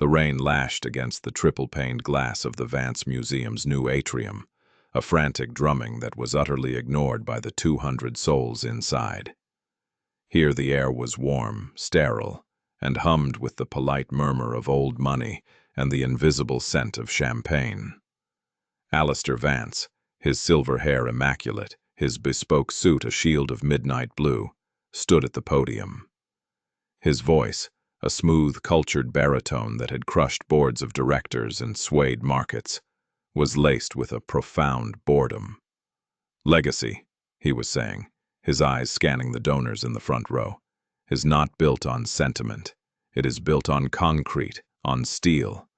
The rain lashed against the triple-paned glass of the Vance Museum's new atrium, a frantic drumming that was utterly ignored by the 200 souls inside. Here the air was warm, sterile, and hummed with the polite murmur of old money and the invisible scent of champagne. Alistair Vance, his silver hair immaculate, his bespoke suit a shield of midnight blue, stood at the podium. His voice, a smooth, cultured baritone that had crushed boards of directors and swayed markets, was laced with a profound boredom. "Legacy," he was saying, his eyes scanning the donors in the front row, "is not built on sentiment. It is built on concrete, on steel,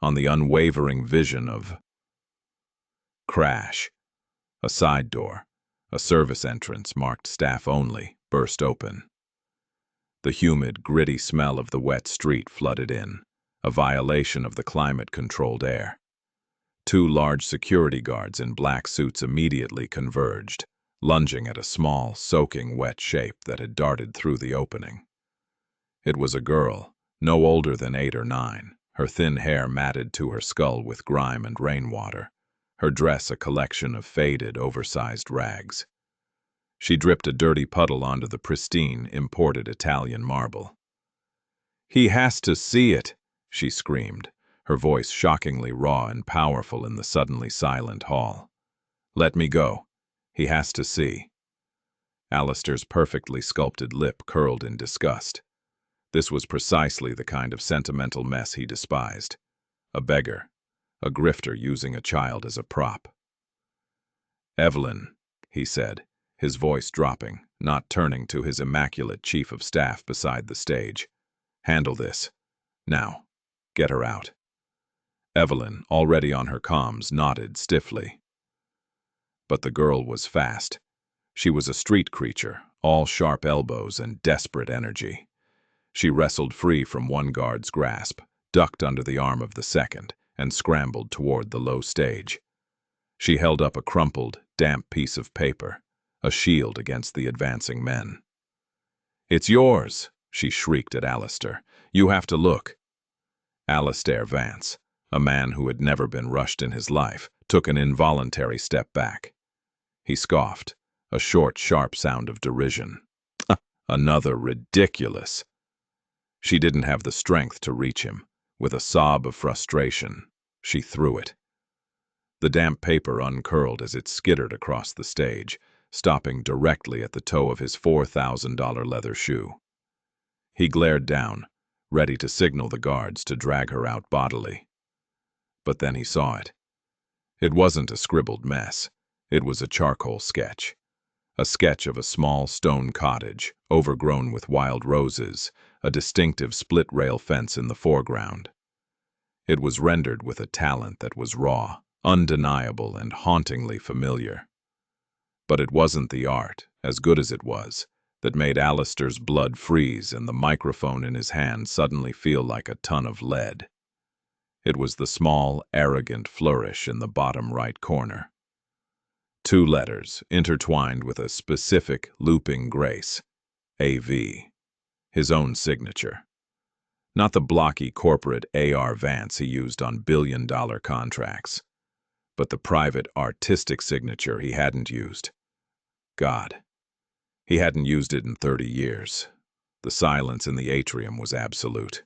on the unwavering vision of—" Crash. A side door, a service entrance marked staff only, burst open. The humid, gritty smell of the wet street flooded in, a violation of the climate-controlled air. Two large security guards in black suits immediately converged, lunging at a small, soaking wet shape that had darted through the opening. It was a girl, no older than 8 or 9, her thin hair matted to her skull with grime and rainwater, her dress a collection of faded, oversized rags. She dripped a dirty puddle onto the pristine, imported Italian marble. "He has to see it," she screamed, her voice shockingly raw and powerful in the suddenly silent hall. "Let me go. He has to see." Alistair's perfectly sculpted lip curled in disgust. This was precisely the kind of sentimental mess he despised. A beggar, a grifter using a child as a prop. "Evelyn," he said, his voice dropping, not turning to his immaculate chief of staff beside the stage. "Handle this. Now, get her out." Evelyn, already on her comms, nodded stiffly. But the girl was fast. She was a street creature, all sharp elbows and desperate energy. She wrestled free from one guard's grasp, ducked under the arm of the second, and scrambled toward the low stage. She held up a crumpled, damp piece of paper, a shield against the advancing men. "It's yours," she shrieked at Alistair. "You have to look." Alistair Vance, a man who had never been rushed in his life, took an involuntary step back. He scoffed, a short, sharp sound of derision. "Another ridiculous." She didn't have the strength to reach him. With a sob of frustration, she threw it. The damp paper uncurled as it skittered across the stage, stopping directly at the toe of his $4,000 leather shoe. He glared down, ready to signal the guards to drag her out bodily. But then he saw it. It wasn't a scribbled mess. It was a charcoal sketch. A sketch of a small stone cottage, overgrown with wild roses, a distinctive split-rail fence in the foreground. It was rendered with a talent that was raw, undeniable, and hauntingly familiar. But it wasn't the art, as good as it was, that made Alistair's blood freeze and the microphone in his hand suddenly feel like a ton of lead. It was the small, arrogant flourish in the bottom right corner. 2 letters, intertwined with a specific, looping grace. A.V. His own signature. Not the blocky corporate A.R. Vance he used on billion-dollar contracts, but the private, artistic signature he hadn't used. God. He hadn't used it in 30 years. The silence in the atrium was absolute.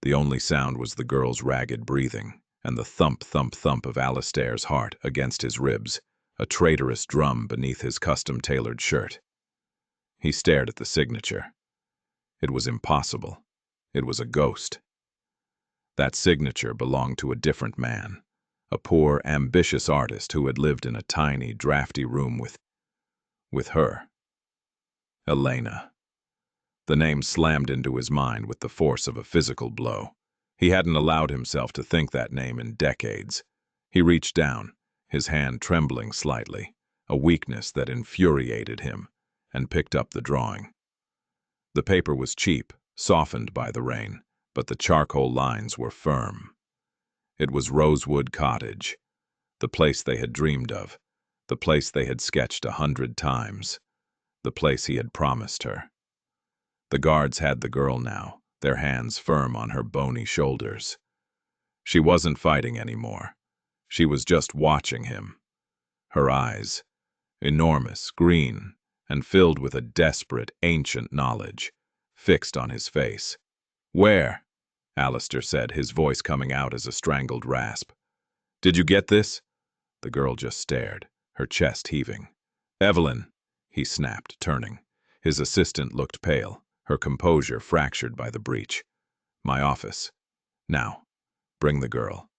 The only sound was the girl's ragged breathing and the thump, thump, thump of Alistair's heart against his ribs, a traitorous drum beneath his custom-tailored shirt. He stared at the signature. It was impossible. It was a ghost. That signature belonged to a different man, a poor, ambitious artist who had lived in a tiny, drafty room with her. Elena. The name slammed into his mind with the force of a physical blow. He hadn't allowed himself to think that name in decades. He reached down, his hand trembling slightly, a weakness that infuriated him, and picked up the drawing. The paper was cheap, softened by the rain, but the charcoal lines were firm. It was Rosewood Cottage, the place they had dreamed of, the place they had sketched 100 times, the place he had promised her. The guards had the girl now, their hands firm on her bony shoulders. She wasn't fighting anymore. She was just watching him. Her eyes, enormous, green, and filled with a desperate, ancient knowledge, fixed on his face. "Where?" Alistair said, his voice coming out as a strangled rasp. "Did you get this?" The girl just stared, her chest heaving. "Evelyn," he snapped, turning. His assistant looked pale, her composure fractured by the breach. "My office. Now, bring the girl."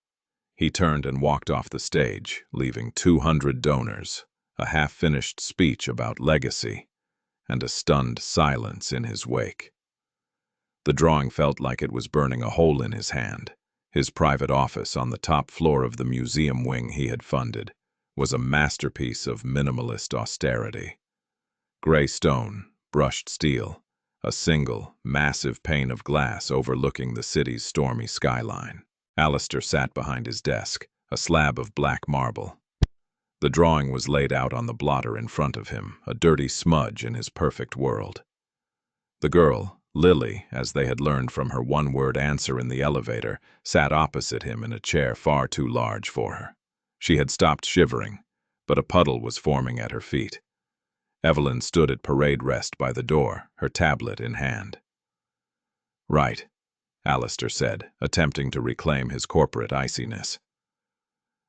He turned and walked off the stage, leaving 200 donors, a half-finished speech about legacy, and a stunned silence in his wake. The drawing felt like it was burning a hole in his hand. His private office on the top floor of the museum wing he had funded was a masterpiece of minimalist austerity. Gray stone, brushed steel, a single, massive pane of glass overlooking the city's stormy skyline. Alistair sat behind his desk, a slab of black marble. The drawing was laid out on the blotter in front of him, a dirty smudge in his perfect world. The girl, Lily, as they had learned from her one-word answer in the elevator, sat opposite him in a chair far too large for her. She had stopped shivering, but a puddle was forming at her feet. Evelyn stood at parade rest by the door, her tablet in hand. "Right," Alistair said, attempting to reclaim his corporate iciness.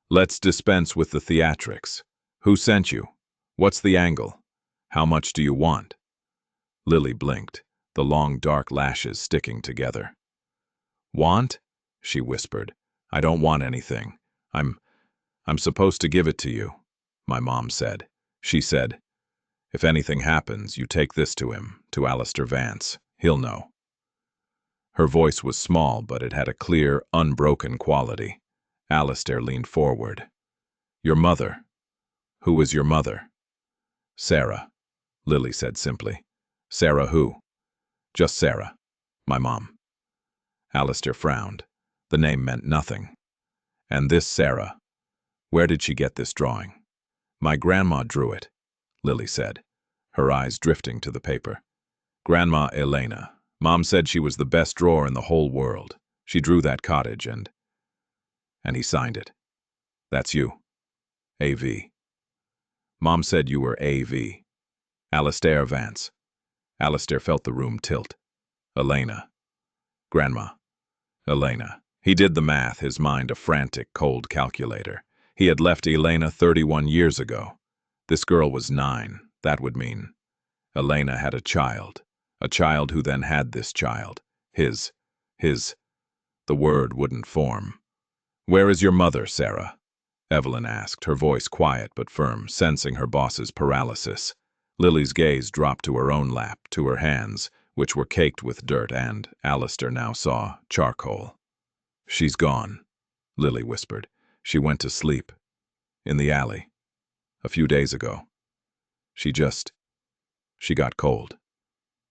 "Let's dispense with the theatrics. Who sent you? What's the angle? How much do you want?" Lily blinked, the long dark lashes sticking together. "Want?" she whispered. "I don't want anything. I'm supposed to give it to you," my mom said. She said, "If anything happens, you take this to him, to Alistair Vance. He'll know." Her voice was small, but it had a clear, unbroken quality. Alistair leaned forward. "Your mother. Who is your mother?" "Sarah," Lily said simply. "Sarah who?" "Just Sarah. My mom." Alistair frowned. The name meant nothing. "And this Sarah, where did she get this drawing?" "My grandma drew it," Lily said, her eyes drifting to the paper. "Grandma Elena. Mom said she was the best drawer in the whole world. She drew that cottage and he signed it. That's you. A.V. Mom said you were A.V. Alistair Vance." Alistair felt the room tilt. "Elena. Grandma. Elena." He did the math, his mind a frantic, cold calculator. He had left Elena 31 years ago. This girl was 9. That would mean Elena had a child who then had this child. His. The word wouldn't form. "Where is your mother, Sarah?" Evelyn asked, her voice quiet but firm, sensing her boss's paralysis. Lily's gaze dropped to her own lap, to her hands, which were caked with dirt and, Alistair now saw, charcoal. "She's gone," Lily whispered. "She went to sleep. In the alley. A few days ago. She got cold.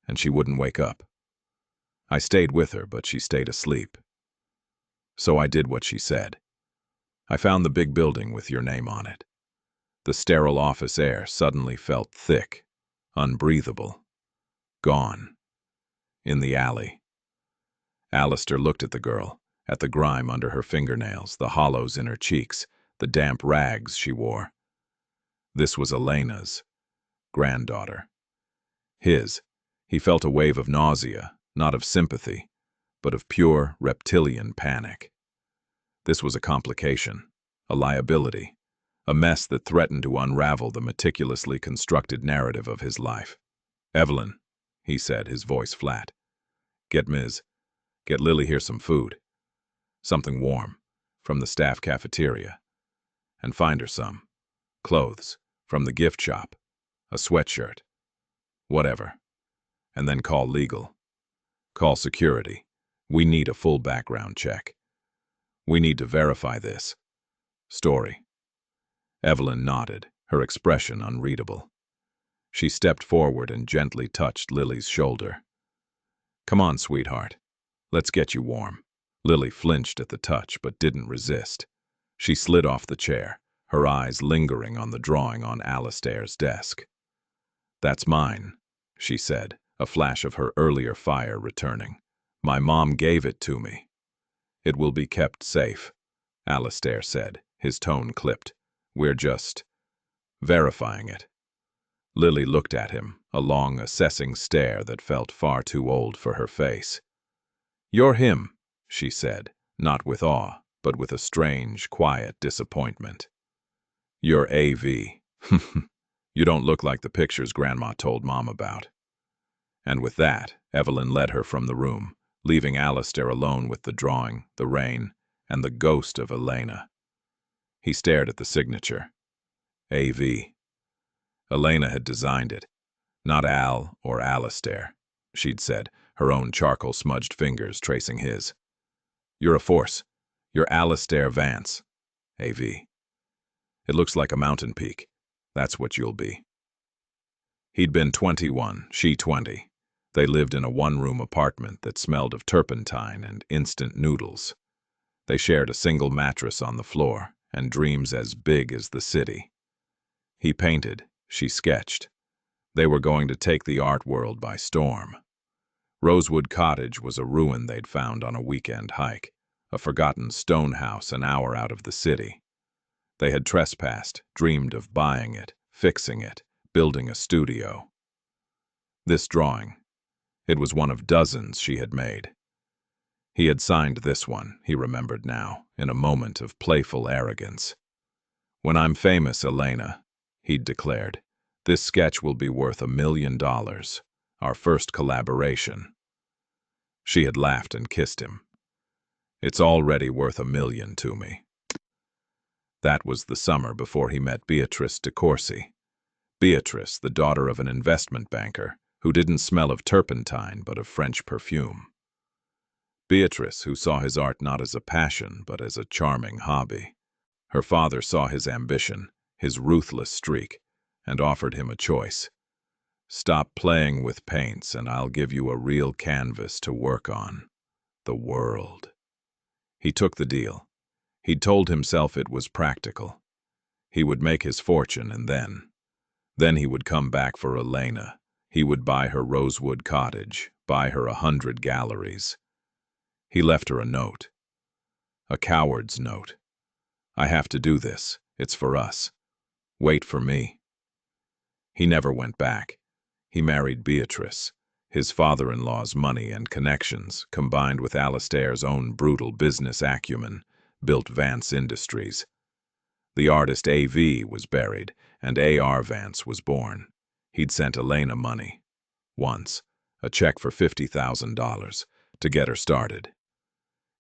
And she wouldn't wake up. I stayed with her, but she stayed asleep. So I did what she said. I found the big building with your name on it." The sterile office air suddenly felt thick, unbreathable. Gone. In the alley. Alistair looked at the girl, at the grime under her fingernails, the hollows in her cheeks, the damp rags she wore. This was Elena's granddaughter. His. He felt a wave of nausea, not of sympathy, but of pure reptilian panic. This was a complication, a liability, a mess that threatened to unravel the meticulously constructed narrative of his life. "Evelyn," he said, his voice flat. Get Lily here some food. Something warm, from the staff cafeteria. And find her some clothes, from the gift shop, a sweatshirt, whatever. And then call legal. Call security. We need a full background check. We need to verify this story." Evelyn nodded, her expression unreadable. She stepped forward and gently touched Lily's shoulder. "Come on, sweetheart. Let's get you warm." Lily flinched at the touch, but didn't resist. She slid off the chair, her eyes lingering on the drawing on Alistair's desk. "That's mine," she said, a flash of her earlier fire returning. My mom gave it to me. It will be kept safe, Alistair said, his tone clipped. We're just verifying it. Lily looked at him, a long, assessing stare that felt far too old for her face. You're him, she said, not with awe, but with a strange, quiet disappointment. You're AV. You don't look like the pictures Grandma told Mom about. And with that, Evelyn led her from the room, leaving Alistair alone with the drawing, the rain, and the ghost of Elena. He stared at the signature. AV. Elena had designed it, not Al or Alistair, she'd said, her own charcoal-smudged fingers tracing his. You're a force. You're Alistair Vance. AV. It looks like a mountain peak. That's what you'll be. He'd been 21, she 20. They lived in a one-room apartment that smelled of turpentine and instant noodles. They shared a single mattress on the floor and dreams as big as the city. He painted, she sketched. They were going to take the art world by storm. Rosewood Cottage was a ruin they'd found on a weekend hike, a forgotten stone house an hour out of the city. They had trespassed, dreamed of buying it, fixing it, building a studio. This drawing, it was one of dozens she had made. He had signed this one, he remembered now, in a moment of playful arrogance. When I'm famous, Elena, he'd declared, this sketch will be worth $1 million, our first collaboration. She had laughed and kissed him. It's already worth $1 million to me. That was the summer before he met Beatrice de Courcy. Beatrice, the daughter of an investment banker, who didn't smell of turpentine but of French perfume. Beatrice, who saw his art not as a passion but as a charming hobby. Her father saw his ambition, his ruthless streak, and offered him a choice. Stop playing with paints and I'll give you a real canvas to work on. The world. He took the deal. He'd told himself it was practical. He would make his fortune and then he would come back for Elena. He would buy her Rosewood Cottage, buy her 100 galleries. He left her a note. A coward's note. I have to do this. It's for us. Wait for me. He never went back. He married Beatrice. His father-in-law's money and connections, combined with Alistair's own brutal business acumen, built Vance Industries. The artist A.V. was buried, and A.R. Vance was born. He'd sent Elena money. Once, a check for $50,000, to get her started.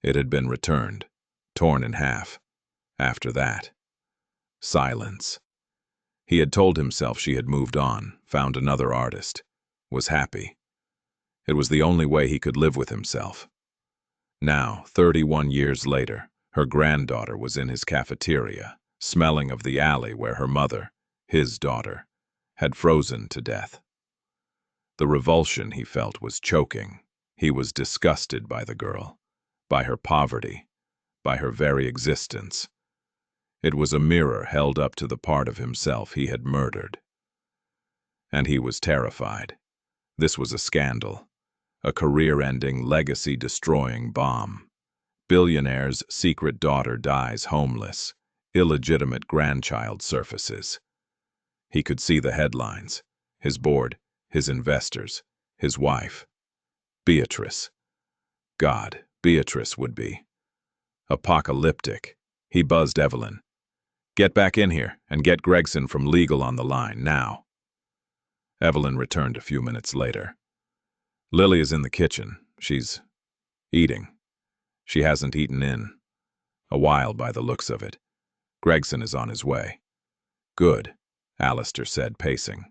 It had been returned, torn in half. After that, silence. He had told himself she had moved on, found another artist, was happy. It was the only way he could live with himself. Now, 31 years later, her granddaughter was in his cafeteria, smelling of the alley where her mother, his daughter, had frozen to death. The revulsion he felt was choking. He was disgusted by the girl, by her poverty, by her very existence. It was a mirror held up to the part of himself he had murdered. And he was terrified. This was a scandal, a career-ending, legacy-destroying bomb. Billionaire's secret daughter dies homeless, illegitimate grandchild surfaces. He could see the headlines, his board, his investors, his wife. Beatrice. God, Beatrice would be. Apocalyptic. He buzzed Evelyn. Get back in here and get Gregson from legal on the line, now. Evelyn returned a few minutes later. Lily is in the kitchen. She's eating. She hasn't eaten in a while by the looks of it. Gregson is on his way. Good, Alistair said, pacing.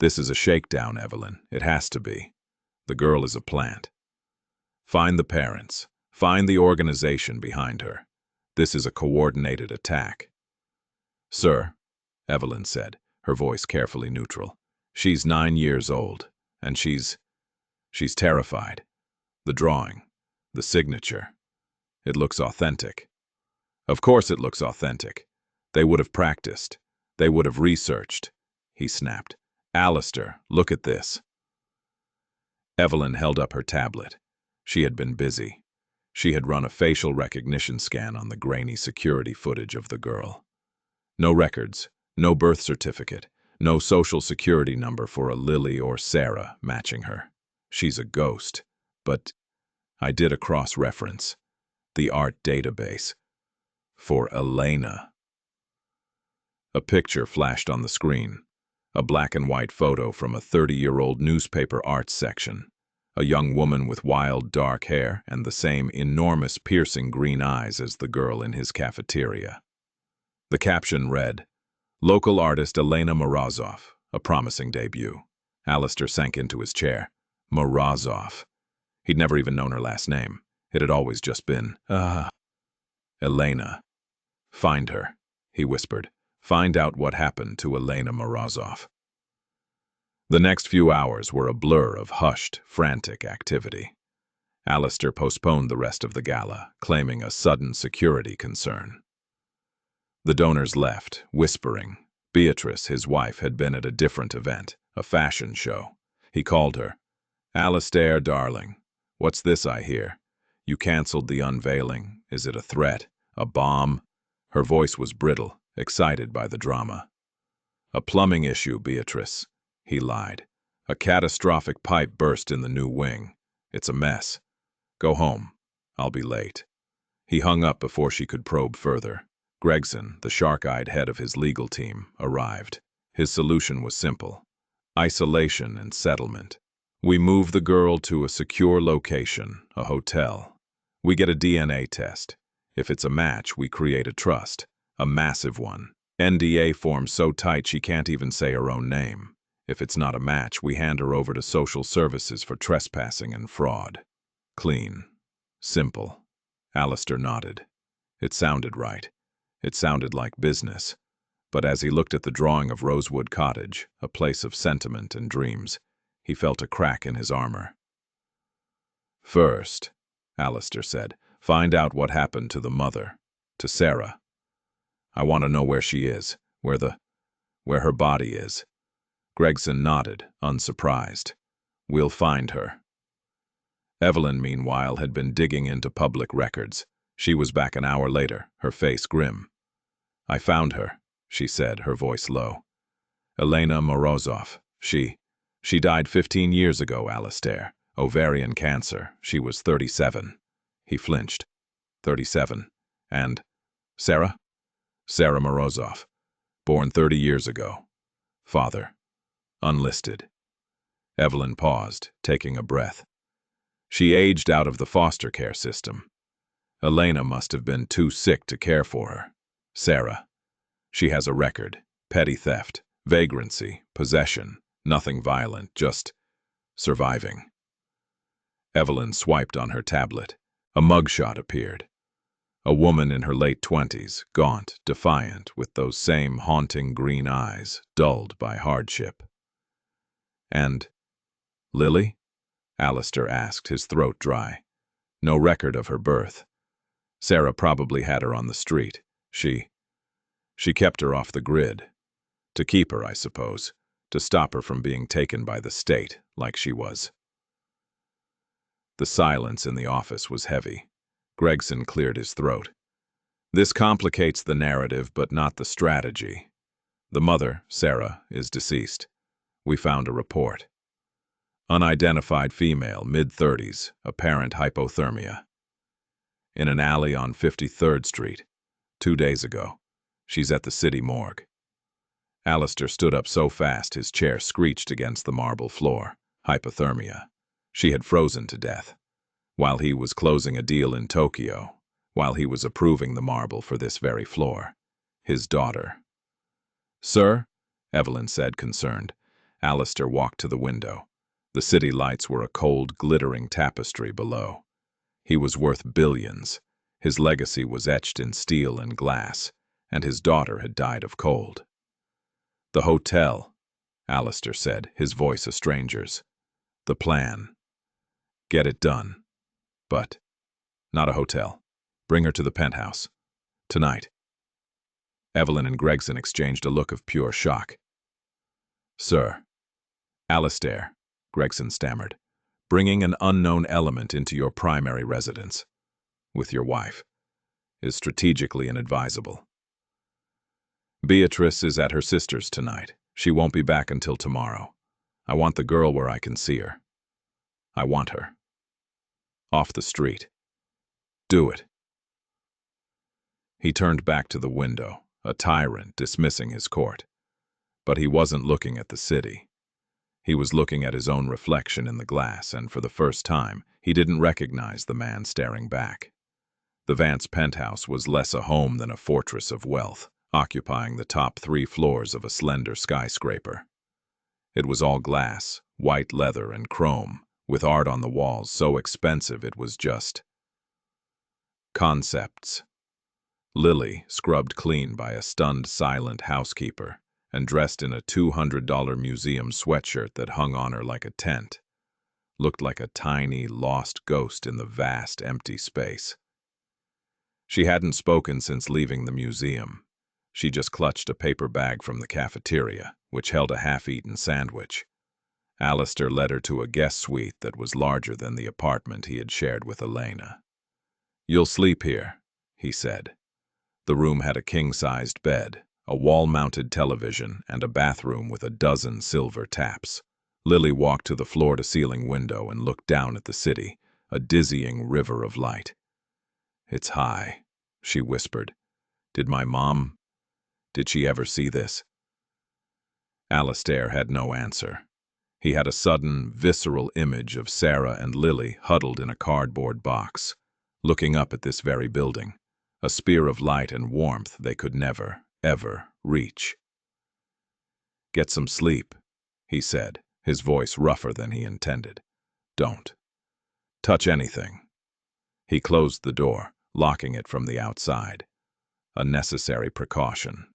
This is a shakedown, Evelyn. It has to be. The girl is a plant. Find the parents. Find the organization behind her. This is a coordinated attack. Sir, Evelyn said, her voice carefully neutral. She's 9 years old, and she's terrified. The drawing, the signature. It looks authentic. Of course it looks authentic. They would have practiced. They would have researched. He snapped. Alistair, look at this. Evelyn held up her tablet. She had been busy. She had run a facial recognition scan on the grainy security footage of the girl. No records, no birth certificate, no social security number for a Lily or Sarah matching her. She's a ghost. But I did a cross-reference. The art database. For Elena. A picture flashed on the screen. A black and white photo from a 30-year-old newspaper arts section. A young woman with wild dark hair and the same enormous piercing green eyes as the girl in his cafeteria. The caption read, "Local artist Elena Morozov, a promising debut." Alistair sank into his chair. Morozov. He'd never even known her last name. It had always just been, Elena. "Find her," he whispered. "Find out what happened to Elena Morozov." The next few hours were a blur of hushed, frantic activity. Alistair postponed the rest of the gala, claiming a sudden security concern. The donors left, whispering. Beatrice, his wife, had been at a different event, a fashion show. He called her. "Alistair, darling, what's this I hear? You canceled the unveiling. Is it a threat? A bomb?" Her voice was brittle, excited by the drama. "A plumbing issue, Beatrice," he lied. "A catastrophic pipe burst in the new wing. It's a mess. Go home. I'll be late." He hung up before she could probe further. Gregson, the shark-eyed head of his legal team, arrived. His solution was simple: isolation and settlement. We move the girl to a secure location, a hotel. We get a DNA test. If it's a match, we create a trust, a massive one. NDA forms so tight she can't even say her own name. If it's not a match, we hand her over to social services for trespassing and fraud. Clean. Simple. Alistair nodded. It sounded right. It sounded like business. But as he looked at the drawing of Rosewood Cottage, a place of sentiment and dreams, he felt a crack in his armor. "First," Alistair said, "find out what happened to the mother, to Sarah. I want to know where she is, where her body is." Gregson nodded, unsurprised. "We'll find her." Evelyn, meanwhile, had been digging into public records. She was back an hour later, her face grim. "I found her," she said, her voice low. "Elena Morozov. She died 15 years ago, Alistair. Ovarian cancer. She was 37. He flinched. 37. "And Sarah?" "Sarah Morozov. Born 30 years ago. Father. Unlisted." Evelyn paused, taking a breath. "She aged out of the foster care system. Elena must have been too sick to care for her. Sarah. She has a record. Petty theft, vagrancy, possession. Nothing violent, just surviving." Evelyn swiped on her tablet. A mugshot appeared. A woman in her late 20s, gaunt, defiant, with those same haunting green eyes, dulled by hardship. "And Lily?" Alistair asked, his throat dry. "No record of her birth. Sarah probably had her on the street. She kept her off the grid. To keep her, I suppose. To stop her from being taken by the state, like she was." The silence in the office was heavy. Gregson cleared his throat. "This complicates the narrative, but not the strategy. The mother, Sarah, is deceased. We found a report. Unidentified female, mid-30s, apparent hypothermia. In an alley on 53rd Street, 2 days ago. She's at the city morgue." Alistair stood up so fast his chair screeched against the marble floor. Hypothermia. She had frozen to death. While he was closing a deal in Tokyo, while he was approving the marble for this very floor. His daughter. "Sir?" Evelyn said, concerned. Alistair walked to the window. The city lights were a cold, glittering tapestry below. He was worth billions. His legacy was etched in steel and glass, and his daughter had died of cold. "The hotel," Alistair said, his voice a stranger's. "The plan. Get it done. But not a hotel. Bring her to the penthouse. Tonight." Evelyn and Gregson exchanged a look of pure shock. "Sir." "Alistair," Gregson stammered. Bringing an unknown element into your primary residence, with your wife, is strategically inadvisable. Beatrice is at her sister's tonight. She won't be back until tomorrow. I want the girl where I can see her. I want her. Off the street. Do it. He turned back to the window, a tyrant dismissing his court. But he wasn't looking at the city. He was looking at his own reflection in the glass, and for the first time, he didn't recognize the man staring back. The Vance penthouse was less a home than a fortress of wealth, occupying the top 3 floors of a slender skyscraper. It was all glass, white leather, and chrome, with art on the walls so expensive it was just concepts. Lily, scrubbed clean by a stunned, silent housekeeper, and dressed in a $200 museum sweatshirt that hung on her like a tent, looked like a tiny, lost ghost in the vast, empty space. She hadn't spoken since leaving the museum. She just clutched a paper bag from the cafeteria, which held a half-eaten sandwich. Alistair led her to a guest suite that was larger than the apartment he had shared with Elena. "You'll sleep here," he said. The room had a king-sized bed, a wall-mounted television, and a bathroom with a dozen silver taps. Lily walked to the floor-to-ceiling window and looked down at the city, a dizzying river of light. "It's high," she whispered. Did she ever see this?" Alistair had no answer. He had a sudden, visceral image of Sarah and Lily huddled in a cardboard box, looking up at this very building, a spear of light and warmth they could never, ever reach. "Get some sleep," he said, his voice rougher than he intended. "Don't touch anything." He closed the door, locking it from the outside, a necessary precaution.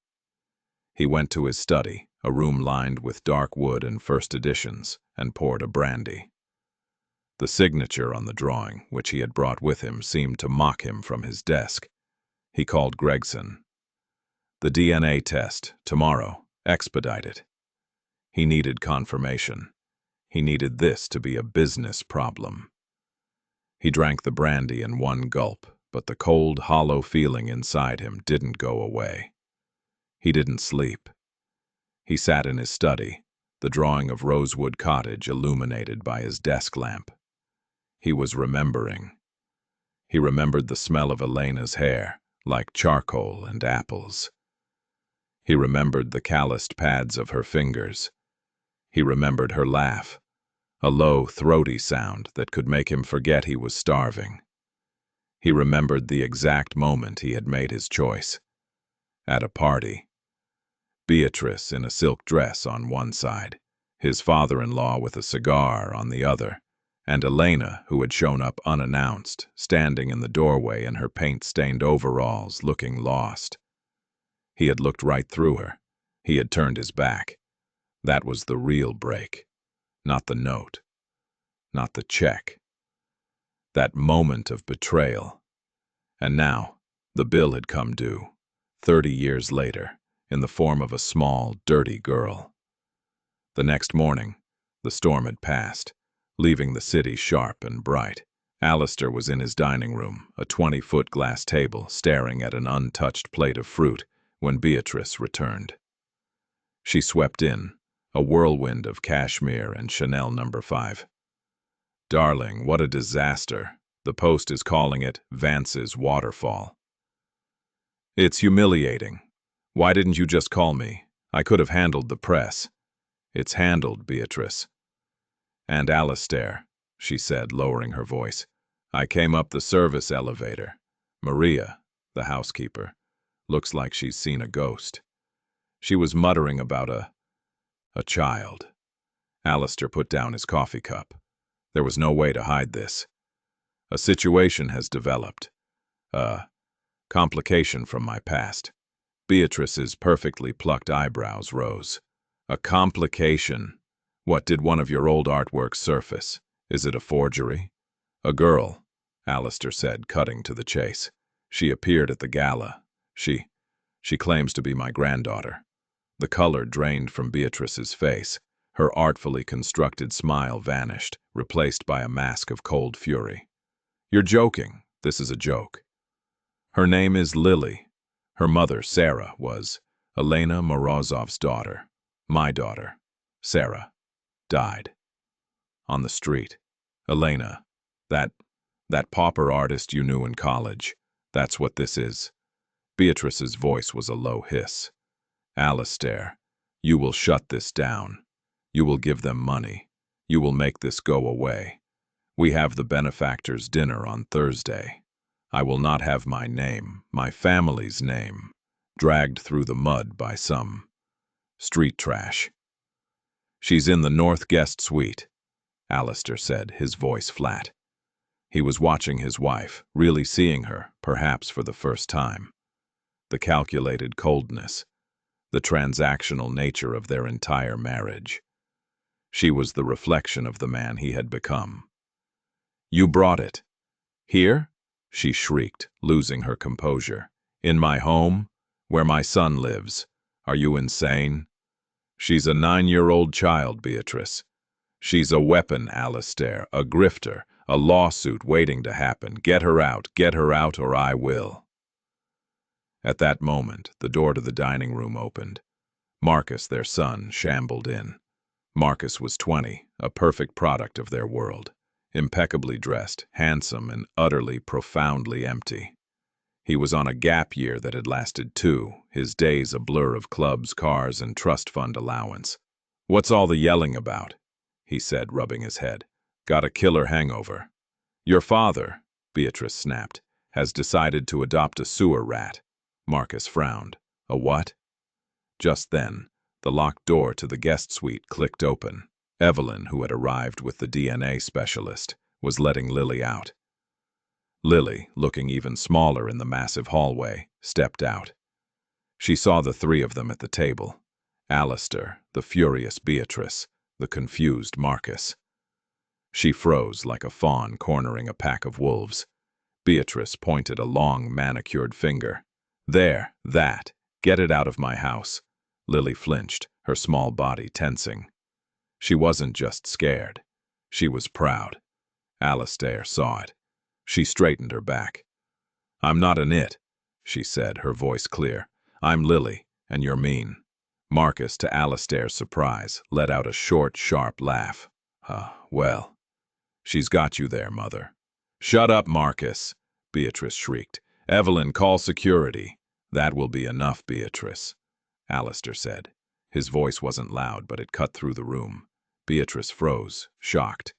He went to his study, a room lined with dark wood and first editions, and poured a brandy. The signature on the drawing, which he had brought with him, seemed to mock him from his desk. He called Gregson. "The DNA test, tomorrow. Expedite it." He needed confirmation. He needed this to be a business problem. He drank the brandy in one gulp, but the cold, hollow feeling inside him didn't go away. He didn't sleep. He sat in his study, the drawing of Rosewood Cottage illuminated by his desk lamp. He was remembering. He remembered the smell of Elena's hair, like charcoal and apples. He remembered the calloused pads of her fingers. He remembered her laugh, a low, throaty sound that could make him forget he was starving. He remembered the exact moment he had made his choice. At a party. Beatrice in a silk dress on one side, his father-in-law with a cigar on the other, and Elena, who had shown up unannounced, standing in the doorway in her paint-stained overalls, looking lost. He had looked right through her. He had turned his back. That was the real break. Not the note. Not the check. That moment of betrayal. And now, the bill had come due, 30 years later, in the form of a small, dirty girl. The next morning, the storm had passed, leaving the city sharp and bright. Alistair was in his dining room, a 20-foot glass table, staring at an untouched plate of fruit, when Beatrice returned. She swept in, a whirlwind of cashmere and Chanel No. 5. "Darling, what a disaster. The Post is calling it Vance's waterfall." "It's humiliating. Why didn't you just call me? I could have handled the press." "It's handled, Beatrice." "And Alistair," she said, lowering her voice. "I came up the service elevator. Maria, the housekeeper, looks like she's seen a ghost. She was muttering about a child." Alistair put down his coffee cup. There was no way to hide this. "A situation has developed. A complication from my past." Beatrice's perfectly plucked eyebrows rose. "A complication? What, did one of your old artworks surface? Is it a forgery?" "A girl," Alistair said, cutting to the chase. "She appeared at the gala. She claims to be my granddaughter." The color drained from Beatrice's face. Her artfully constructed smile vanished, replaced by a mask of cold fury. "You're joking. This is a joke. Her name is Lily. Her mother, Sarah, was Elena Morozov's daughter. My daughter, Sarah, died. On the street. Elena, that pauper artist you knew in college. That's what this is." Beatrice's voice was a low hiss. "Alistair, you will shut this down. You will give them money. You will make this go away. We have the benefactor's dinner on Thursday. I will not have my name, my family's name, dragged through the mud by some street trash." "She's in the North Guest Suite," Alistair said, his voice flat. He was watching his wife, really seeing her, perhaps for the first time. The calculated coldness, the transactional nature of their entire marriage. She was the reflection of the man he had become. "You brought it. Here?" she shrieked, losing her composure. "In my home? Where my son lives? Are you insane? She's a 9-year-old child, Beatrice. She's a weapon, Alistair, a grifter, a lawsuit waiting to happen. Get her out, or I will." At that moment, the door to the dining room opened. Marcus, their son, shambled in. Marcus was 20, a perfect product of their world. Impeccably dressed, handsome, and utterly, profoundly empty. He was on a gap year that had lasted 2, his days a blur of clubs, cars, and trust fund allowance. "What's all the yelling about?" he said, rubbing his head. "Got a killer hangover." "Your father," Beatrice snapped, "has decided to adopt a sewer rat." Marcus frowned. "A what?" Just then, the locked door to the guest suite clicked open. Evelyn, who had arrived with the DNA specialist, was letting Lily out. Lily, looking even smaller in the massive hallway, stepped out. She saw the 3 of them at the table. Alistair, the furious Beatrice, the confused Marcus. She froze like a fawn cornering a pack of wolves. Beatrice pointed a long, manicured finger. "There, that. Get it out of my house." Lily flinched, her small body tensing. She wasn't just scared. She was proud. Alistair saw it. She straightened her back. "I'm not an it," she said, her voice clear. "I'm Lily, and you're mean." Marcus, to Alistair's surprise, let out a short, sharp laugh. Well, she's got you there, Mother." "Shut up, Marcus," Beatrice shrieked. "Evelyn, call security." "That will be enough, Beatrice," Alistair said. His voice wasn't loud, but it cut through the room. Beatrice froze, shocked.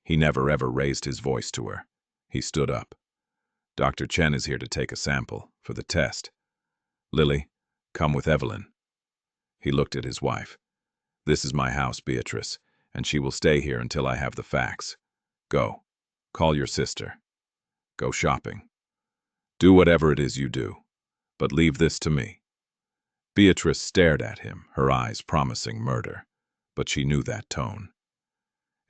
He never ever raised his voice to her. He stood up. "Dr. Chen is here to take a sample, for the test. Lily, come with Evelyn." He looked at his wife. "This is my house, Beatrice, and she will stay here until I have the facts. Go. Call your sister. Go shopping. Do whatever it is you do, but leave this to me." Beatrice stared at him, her eyes promising murder, but she knew that tone.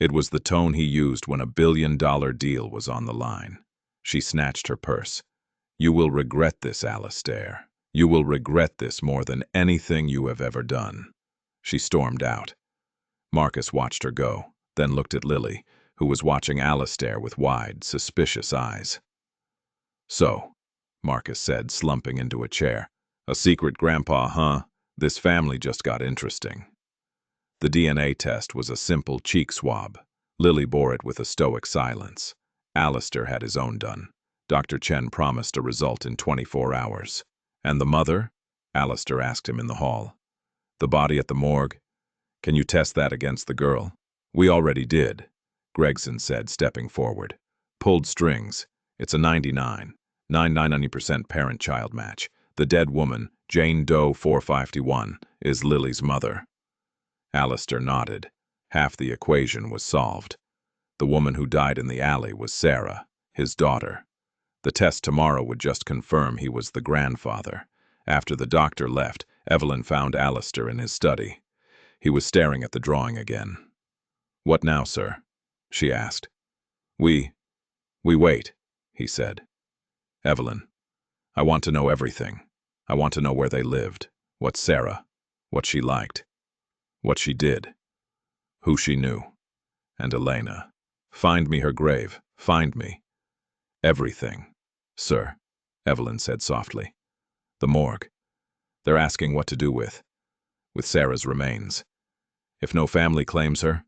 It was the tone he used when a billion-dollar deal was on the line. She snatched her purse. "You will regret this, Alistair. You will regret this more than anything you have ever done." She stormed out. Marcus watched her go, then looked at Lily, who was watching Alistair with wide, suspicious eyes. "So," Marcus said, slumping into a chair, "a secret grandpa, huh? This family just got interesting." The DNA test was a simple cheek swab. Lily bore it with a stoic silence. Alistair had his own done. Dr. Chen promised a result in 24 hours. "And the mother?" Alistair asked him in the hall. "The body at the morgue? Can you test that against the girl?" "We already did," Gregson said, stepping forward. "Pulled strings. It's a 99% parent-child match. The dead woman, Jane Doe 451, is Lily's mother." Alistair nodded. Half the equation was solved. The woman who died in the alley was Sarah, his daughter. The test tomorrow would just confirm he was the grandfather. After the doctor left, Evelyn found Alistair in his study. He was staring at the drawing again. "What now, sir?" she asked. We wait," he said. "Evelyn, I want to know everything. I want to know where they lived, what Sarah, what she liked, what she did." who she knew. And Elena. Find me her grave. Find me. Everything. Sir, Evelyn said softly. The morgue. They're asking what to do with Sarah's remains. If no family claims her?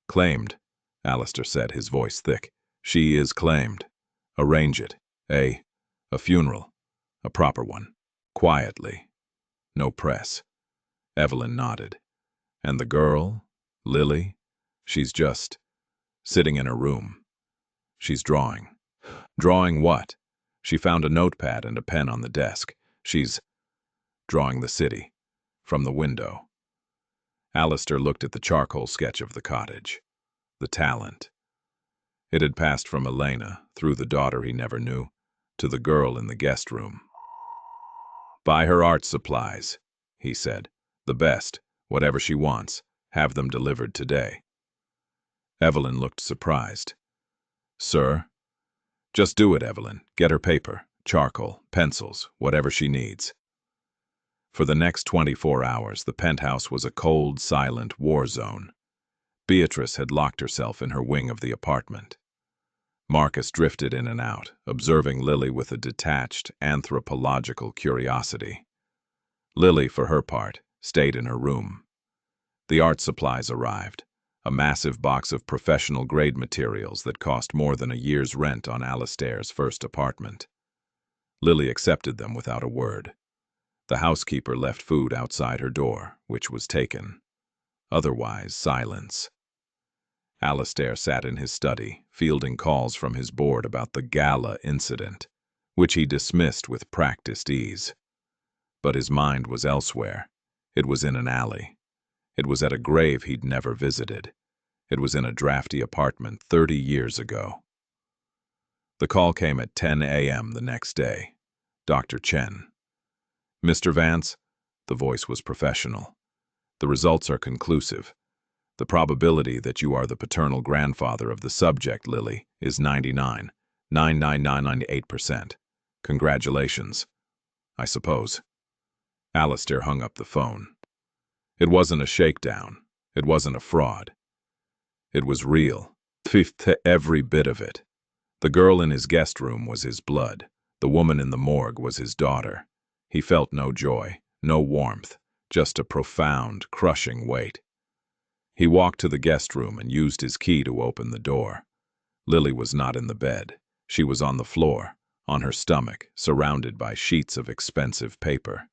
Claimed, Alistair said, his voice thick. She is claimed. Arrange it. A funeral. A proper one. Quietly. No press. Evelyn nodded. And the girl? Lily? She's just sitting in her room. She's drawing. Drawing what? She found a notepad and a pen on the desk. She's drawing the city. From the window. Alistair looked at the charcoal sketch of the cottage. The talent. It had passed from Elena, through the daughter he never knew, to the girl in the guest room. Buy her art supplies, he said. The best, whatever she wants, have them delivered today. Evelyn looked surprised. Sir? Just do it, Evelyn. Get her paper, charcoal, pencils, whatever she needs. For the next 24 hours, the penthouse was a cold, silent war zone. Beatrice had locked herself in her wing of the apartment. Marcus drifted in and out, observing Lily with a detached, anthropological curiosity. Lily, for her part, stayed in her room. The art supplies arrived, a massive box of professional-grade materials that cost more than a year's rent on Alistair's first apartment. Lily accepted them without a word. The housekeeper left food outside her door, which was taken. Otherwise, silence. Alistair sat in his study, fielding calls from his board about the gala incident, which he dismissed with practiced ease. But his mind was elsewhere. It was in an alley. It was at a grave he'd never visited. It was in a drafty apartment 30 years ago. The call came at 10 a.m. the next day. Dr. Chen. Mr. Vance? The voice was professional. The results are conclusive. The probability that you are the paternal grandfather of the subject, Lily, is 99.99998%. Congratulations. I suppose. Alistair hung up the phone. It wasn't a shakedown. It wasn't a fraud. It was real. Every bit of it. The girl in his guest room was his blood. The woman in the morgue was his daughter. He felt no joy, no warmth, just a profound, crushing weight. He walked to the guest room and used his key to open the door. Lily was not in the bed. She was on the floor, on her stomach, surrounded by sheets of expensive paper.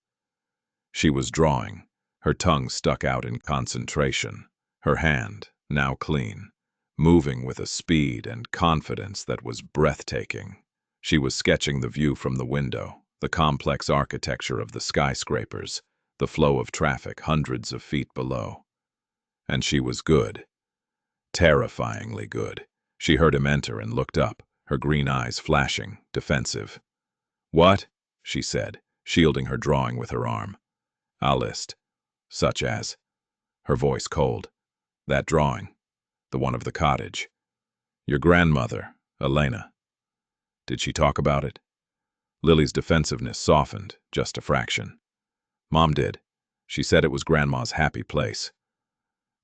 She was drawing, her tongue stuck out in concentration, her hand, now clean, moving with a speed and confidence that was breathtaking. She was sketching the view from the window, the complex architecture of the skyscrapers, the flow of traffic hundreds of feet below. And she was good. Terrifyingly good. She heard him enter and looked up, her green eyes flashing, defensive. What? She said, shielding her drawing with her arm. I'll list. Such as. Her voice cold. That drawing. The one of the cottage. Your grandmother, Elena. Did she talk about it? Lily's defensiveness softened, just a fraction. Mom did. She said it was Grandma's happy place.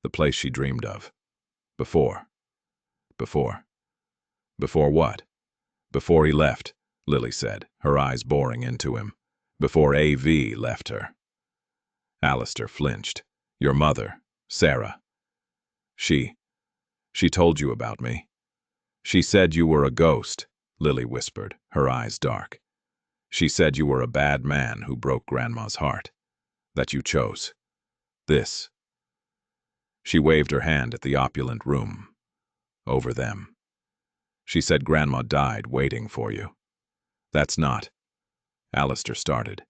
The place she dreamed of. Before. Before what? Before he left, Lily said, her eyes boring into him. Before A.V. left her. Alistair flinched. Your mother, Sarah. She told you about me. She said you were a ghost, Lily whispered, her eyes dark. She said you were a bad man who broke Grandma's heart. That you chose. This. She waved her hand at the opulent room. Over them. She said Grandma died waiting for you. That's not. Alistair started,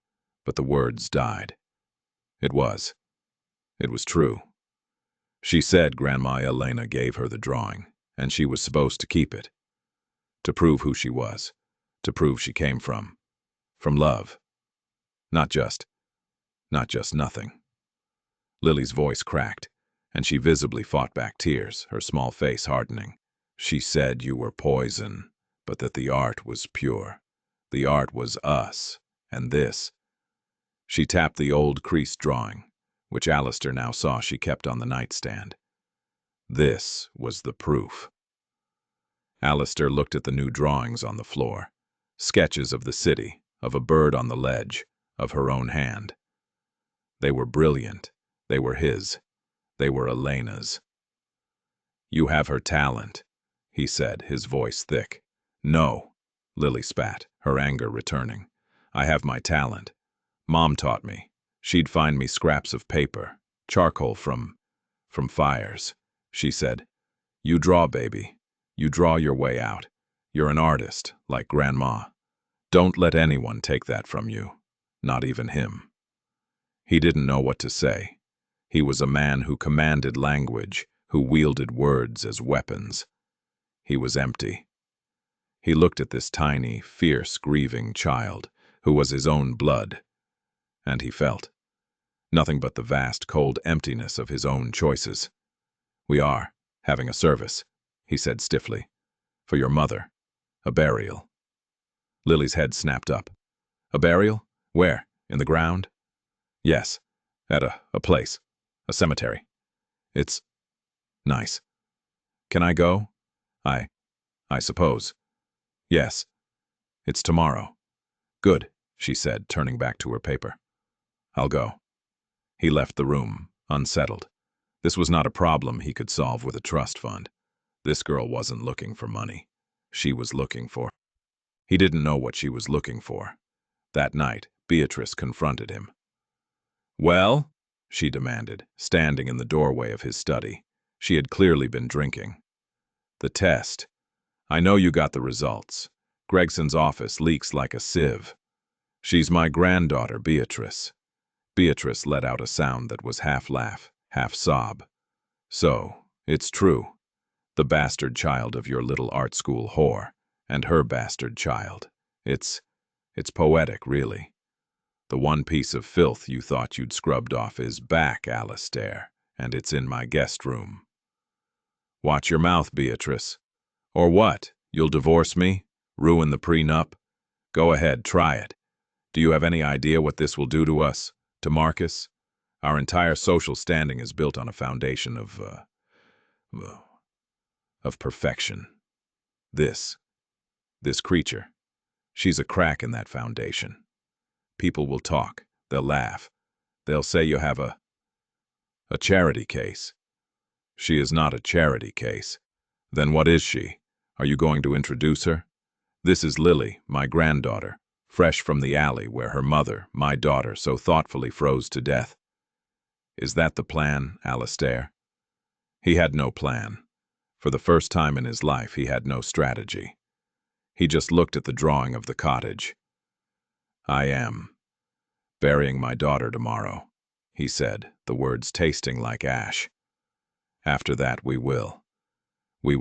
but the words died. It was true. She said Grandma Elena gave her the drawing, and she was supposed to keep it. To prove who she was. To prove she came from love. Not just nothing. Lily's voice cracked, and she visibly fought back tears, her small face hardening. She said you were poison, but that the art was pure. The art was us, and this. She tapped the old creased drawing, which Alistair now saw she kept on the nightstand. This was the proof. Alistair looked at the new drawings on the floor. Sketches of the city, of a bird on the ledge, of her own hand. They were brilliant. They were his. They were Elena's. "You have her talent," he said, his voice thick. "No," Lily spat, her anger returning. "I have my talent. Mom taught me. She'd find me scraps of paper, charcoal from fires. She said, 'You draw, baby. You draw your way out. You're an artist, like Grandma. Don't let anyone take that from you, not even him.'" He didn't know what to say. He was a man who commanded language, who wielded words as weapons. He was empty. He looked at this tiny, fierce, grieving child, who was his own blood, and he felt nothing but the vast, cold emptiness of his own choices. "We are having a service," he said stiffly. "For your mother. A burial." Lily's head snapped up. "A burial? Where? In the ground?" "Yes, at a place. A cemetery. It's nice. Can I go? I suppose. Yes. It's tomorrow." "Good," she said, turning back to her paper. "I'll go." He left the room, unsettled. This was not a problem he could solve with a trust fund. This girl wasn't looking for money. She was looking for... He didn't know what she was looking for. That night, Beatrice confronted him. "Well?" she demanded, standing in the doorway of his study. She had clearly been drinking. "The test. I know you got the results. Gregson's office leaks like a sieve. She's my granddaughter, Beatrice." Beatrice let out a sound that was half laugh, half sob. "So, it's true. The bastard child of your little art school whore, and her bastard child. It's poetic, really. The one piece of filth you thought you'd scrubbed off is back, Alistair, and it's in my guest room. Watch your mouth, Beatrice. Or what? You'll divorce me? Ruin the prenup? Go ahead, try it. Do you have any idea what this will do to us? To Marcus? Our entire social standing is built on a foundation of perfection. This creature, she's a crack in that foundation. People will talk, they'll laugh, they'll say you have a charity case. She is not a charity case. Then what is she? Are you going to introduce her? This is Lily, my granddaughter, fresh from the alley where her mother, my daughter, so thoughtfully froze to death. Is that the plan, Alistair? He had no plan. For the first time in his life, he had no strategy. He just looked at the drawing of the cottage. "I am burying my daughter tomorrow," he said, the words tasting like ash. "After that, we will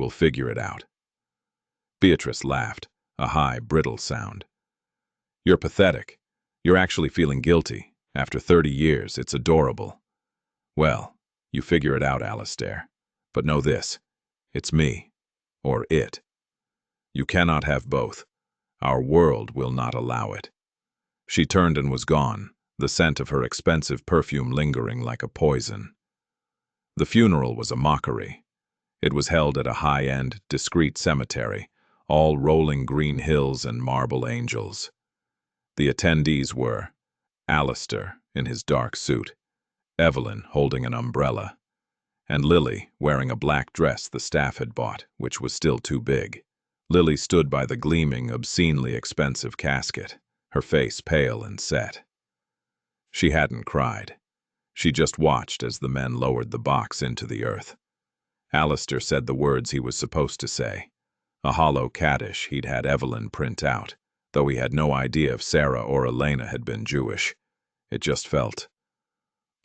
figure it out." Beatrice laughed, a high, brittle sound. "You're pathetic. You're actually feeling guilty. After 30 years, it's adorable. Well, you figure it out, Alistair. But know this, it's me, or it. You cannot have both. Our world will not allow it." She turned and was gone, the scent of her expensive perfume lingering like a poison. The funeral was a mockery. It was held at a high-end, discreet cemetery, all rolling green hills and marble angels. The attendees were Alistair in his dark suit, Evelyn holding an umbrella, and Lily wearing a black dress the staff had bought, which was still too big. Lily stood by the gleaming, obscenely expensive casket, her face pale and set. She hadn't cried. She just watched as the men lowered the box into the earth. Alistair said the words he was supposed to say, a hollow Kaddish he'd had Evelyn print out, though he had no idea if Sarah or Elena had been Jewish. It just felt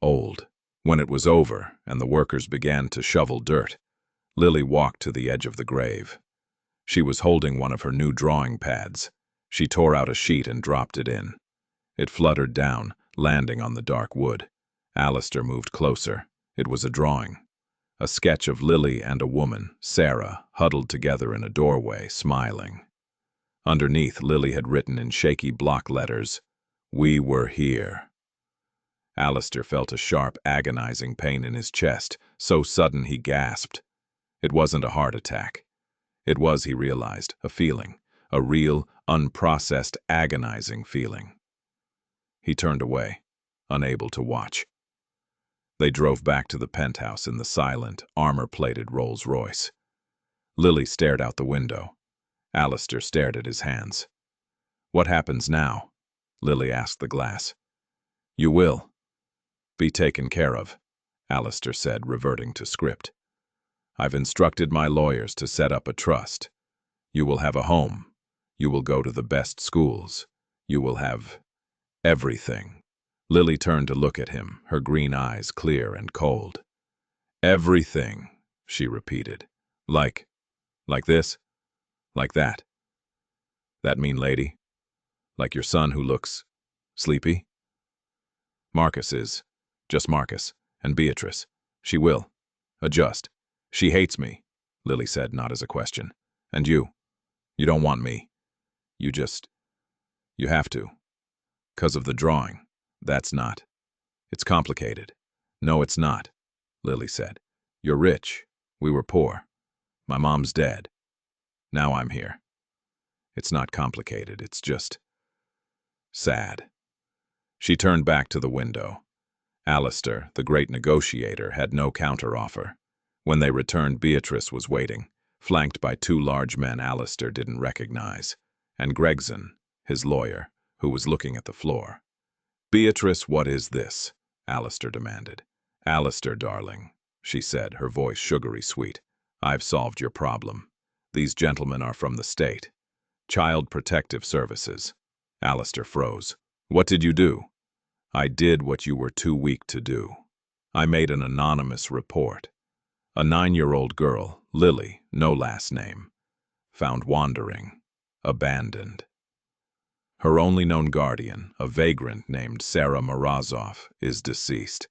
old. When it was over and the workers began to shovel dirt, Lily walked to the edge of the grave. She was holding one of her new drawing pads. She tore out a sheet and dropped it in. It fluttered down, landing on the dark wood. Alistair moved closer. It was a drawing. A sketch of Lily and a woman, Sarah, huddled together in a doorway, smiling. Underneath, Lily had written in shaky block letters, "We were here." Alistair felt a sharp, agonizing pain in his chest, so sudden he gasped. It wasn't a heart attack. It was, he realized, a feeling, a real, unprocessed, agonizing feeling. He turned away, unable to watch. They drove back to the penthouse in the silent, armor-plated Rolls-Royce. Lily stared out the window. Alistair stared at his hands. "What happens now?" Lily asked the glass. "You will be taken care of," Alistair said, reverting to script. "I've instructed my lawyers to set up a trust. You will have a home. You will go to the best schools. You will have everything." Lily turned to look at him, her green eyes clear and cold. "Everything," she repeated. Like this? Like that? That mean lady? Like your son who looks sleepy?" "Marcus is just Marcus, and Beatrice. She will adjust. She hates me," Lily said, not as a question. "And you don't want me. You have to. 'Cause of the drawing. That's not. It's complicated." "No, it's not," Lily said. "You're rich. We were poor. My mom's dead. Now I'm here. It's not complicated. It's just sad." She turned back to the window. Alistair, the great negotiator, had no counteroffer. When they returned, Beatrice was waiting, flanked by two large men Alistair didn't recognize, and Gregson, his lawyer, who was looking at the floor. "Beatrice, what is this?" Alistair demanded. "Alistair, darling," she said, her voice sugary sweet. "I've solved your problem. These gentlemen are from the state. Child Protective Services." Alistair froze. "What did you do?" "I did what you were too weak to do. I made an anonymous report. A 9-year-old girl, Lily, no last name, found wandering, abandoned. Her only known guardian, a vagrant named Sarah Morozov, is deceased.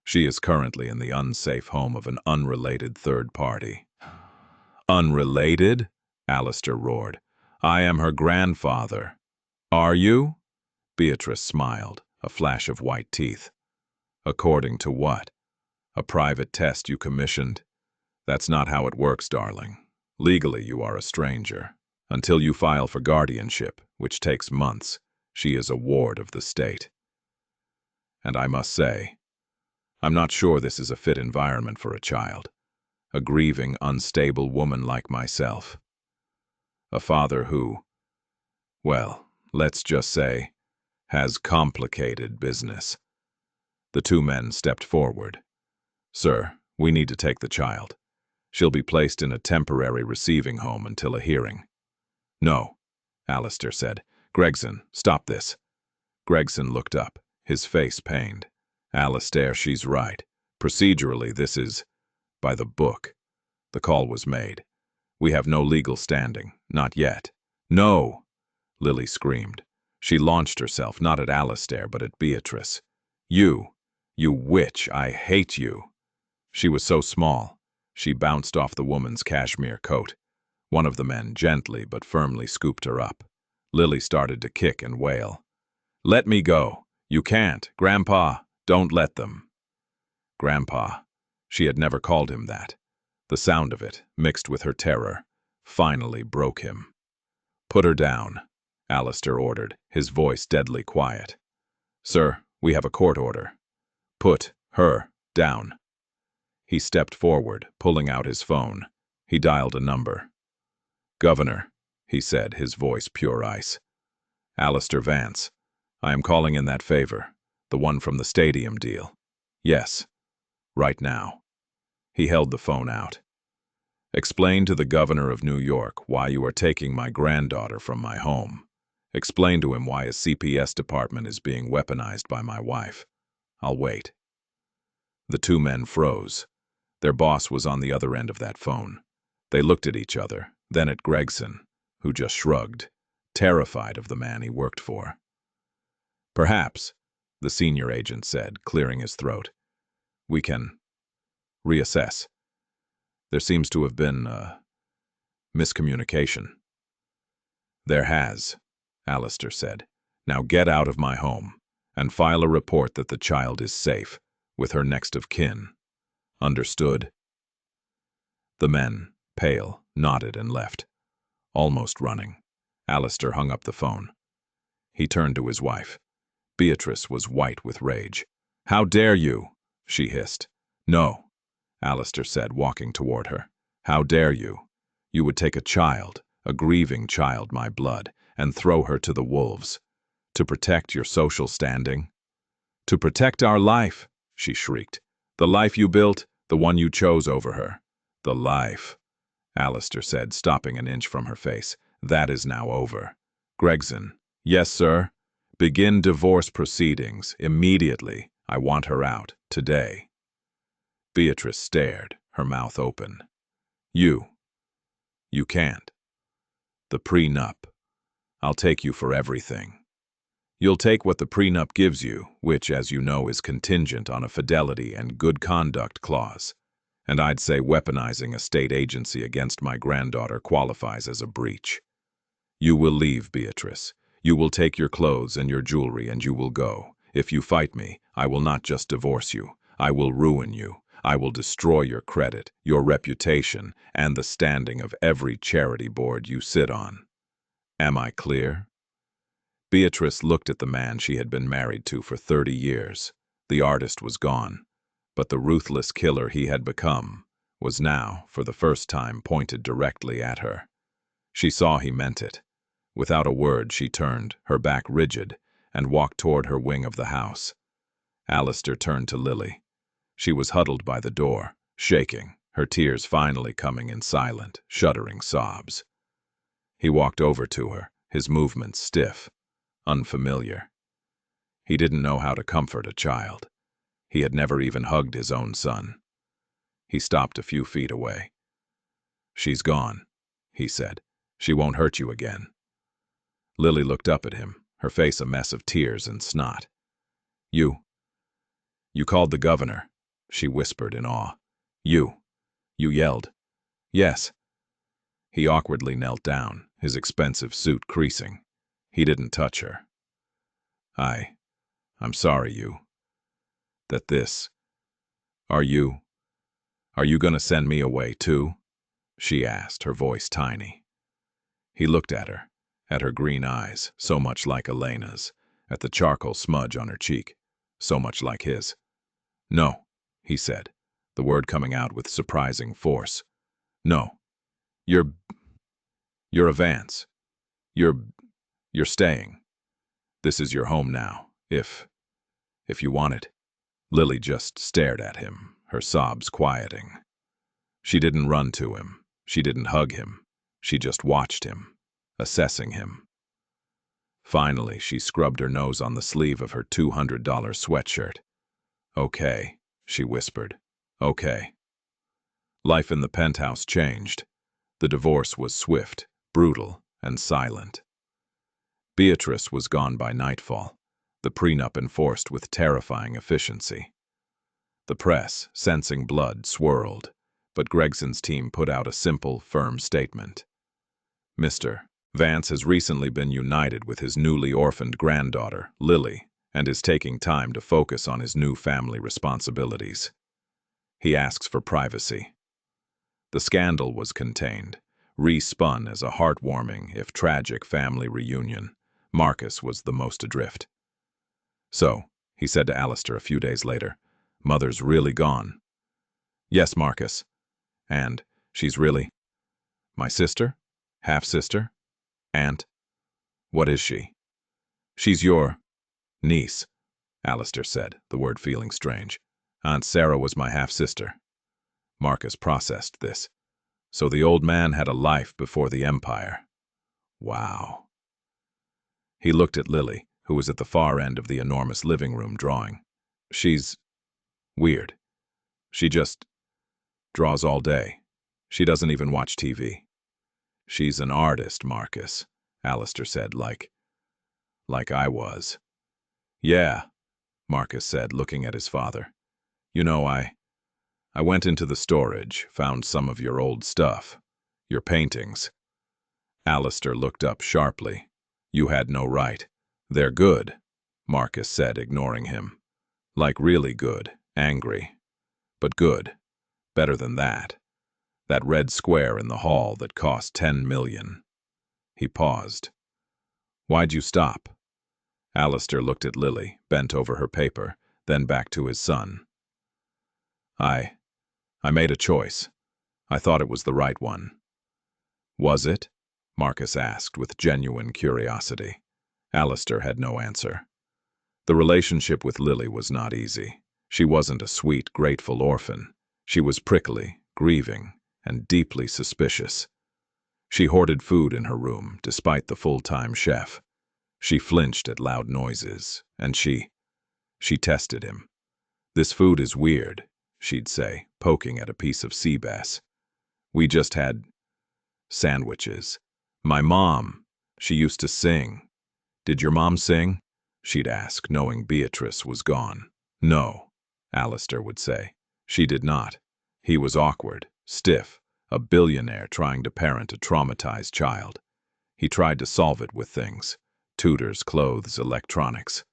She is currently in the unsafe home of an unrelated third party." "Unrelated?" Alistair roared. "I am her grandfather." "Are you?" Beatrice smiled, a flash of white teeth. "According to what? A private test you commissioned? That's not how it works, darling. Legally, you are a stranger. Until you file for guardianship, which takes months, she is a ward of the state. And I must say, I'm not sure this is a fit environment for a child. A grieving, unstable woman like myself. A father who, well, let's just say, has complicated business." The two men stepped forward. "Sir, we need to take the child. She'll be placed in a temporary receiving home until a hearing." "No," Alistair said. "Gregson, stop this." Gregson looked up, his face pained. "Alistair, she's right. Procedurally, this is by the book. The call was made. We have no legal standing, not yet." "No!" Lily screamed. She launched herself, not at Alistair, but at Beatrice. You witch, I hate you." She was so small. She bounced off the woman's cashmere coat. One of the men gently but firmly scooped her up. Lily started to kick and wail. "Let me go. You can't. Grandpa, don't let them." Grandpa. She had never called him that. The sound of it, mixed with her terror, finally broke him. "Put her down," Alistair ordered, his voice deadly quiet. "Sir, we have a court order. Put her down." He stepped forward, pulling out his phone. He dialed a number. "Governor," he said, his voice pure ice. "Alistair Vance. I am calling in that favor, the one from the stadium deal. Yes, right now." He held the phone out. "Explain to the governor of New York why you are taking my granddaughter from my home. Explain to him why his CPS department is being weaponized by my wife. I'll wait." The two men froze. Their boss was on the other end of that phone. They looked at each other, then at Gregson, who just shrugged, terrified of the man he worked for. "Perhaps," the senior agent said, clearing his throat, "we can reassess. There seems to have been miscommunication." "There has," Alistair said. "Now get out of my home and file a report that the child is safe with her next of kin. Understood?" The men, pale, nodded and left, almost running. Alistair hung up the phone. He turned to his wife. Beatrice was white with rage. "How dare you?" she hissed. "No," Alistair said, walking toward her. "How dare you? You would take a child, a grieving child, my blood, and throw her to the wolves. To protect your social standing? To protect our life," she shrieked. "The life you built, the one you chose over her. The life," Alistair said, stopping an inch from her face. "That is now over. Gregson." "Yes, sir." "Begin divorce proceedings, immediately. I want her out, today." Beatrice stared, her mouth open. You can't. The prenup. I'll take you for everything. You'll take what the prenup gives you, which, as you know, is contingent on a fidelity and good conduct clause. And I'd say weaponizing a state agency against my granddaughter qualifies as a breach. You will leave, Beatrice. You will take your clothes and your jewelry and you will go. If you fight me, I will not just divorce you. I will ruin you. I will destroy your credit, your reputation, and the standing of every charity board you sit on. Am I clear? Beatrice looked at the man she had been married to for 30 years. The artist was gone, but the ruthless killer he had become was now, for the first time, pointed directly at her. She saw he meant it. Without a word, she turned, her back rigid, and walked toward her wing of the house. Alistair turned to Lily. She was huddled by the door, shaking, her tears finally coming in silent, shuddering sobs. He walked over to her, his movements stiff, unfamiliar. He didn't know how to comfort a child. He had never even hugged his own son. He stopped a few feet away. "She's gone," he said. "She won't hurt you again." Lily looked up at him, her face a mess of tears and snot. You called the governor," she whispered in awe. You yelled." "Yes." He awkwardly knelt down, his expensive suit creasing. He didn't touch her. I'm sorry that this. Are you gonna send me away too?" she asked, her voice tiny. He looked at her green eyes, so much like Elena's, at the charcoal smudge on her cheek, so much like his. "No," he said, the word coming out with surprising force. "No. You're a Vance. You're staying. This is your home now, if you want it." Lily just stared at him, her sobs quieting. She didn't run to him. She didn't hug him. She just watched him, assessing him. Finally, she scrubbed her nose on the sleeve of her $200 sweatshirt. "Okay," she whispered. "Okay." Life in the penthouse changed. The divorce was swift, brutal, and silent. Beatrice was gone by nightfall, the prenup enforced with terrifying efficiency. The press, sensing blood, swirled, but Gregson's team put out a simple, firm statement. "Mr. Vance has recently been united with his newly orphaned granddaughter, Lily, and is taking time to focus on his new family responsibilities. He asks for privacy." The scandal was contained, re-spun as a heartwarming, if tragic, family reunion. Marcus was the most adrift. "So," he said to Alistair a few days later, "Mother's really gone." "Yes, Marcus. And she's really my sister? Half-sister? Aunt? What is she?" "She's your niece," Alistair said, the word feeling strange. "Aunt Sarah was my half-sister." Marcus processed this. So the old man had a life before the empire. Wow. He looked at Lily, who was at the far end of the enormous living room drawing. "She's weird. She just draws all day. She doesn't even watch TV." "She's an artist, Marcus," Alistair said, like I was. "Yeah," Marcus said, looking at his father. "You know, I went into the storage, found some of your old stuff, your paintings." Alistair looked up sharply. "You had no right." "They're good," Marcus said, ignoring him. "Like really good, angry. But good. Better than that. That red square in the hall that cost 10 million. He paused. Why'd you stop? Alistair looked at Lily, bent over her paper, then back to his son. I made a choice. I thought it was the right one. Was it? Marcus asked with genuine curiosity. Alistair had no answer. The relationship with Lily was not easy. She wasn't a sweet, grateful orphan. She was prickly, grieving, and deeply suspicious. She hoarded food in her room, despite the full-time chef. She flinched at loud noises, and she tested him. This food is weird, she'd say, poking at a piece of sea bass. We just had sandwiches. My mom, she used to sing. Did your mom sing? She'd ask, knowing Beatrice was gone. No, Alistair would say. She did not. He was awkward, stiff, a billionaire trying to parent a traumatized child. He tried to solve it with things: tutors, clothes, electronics.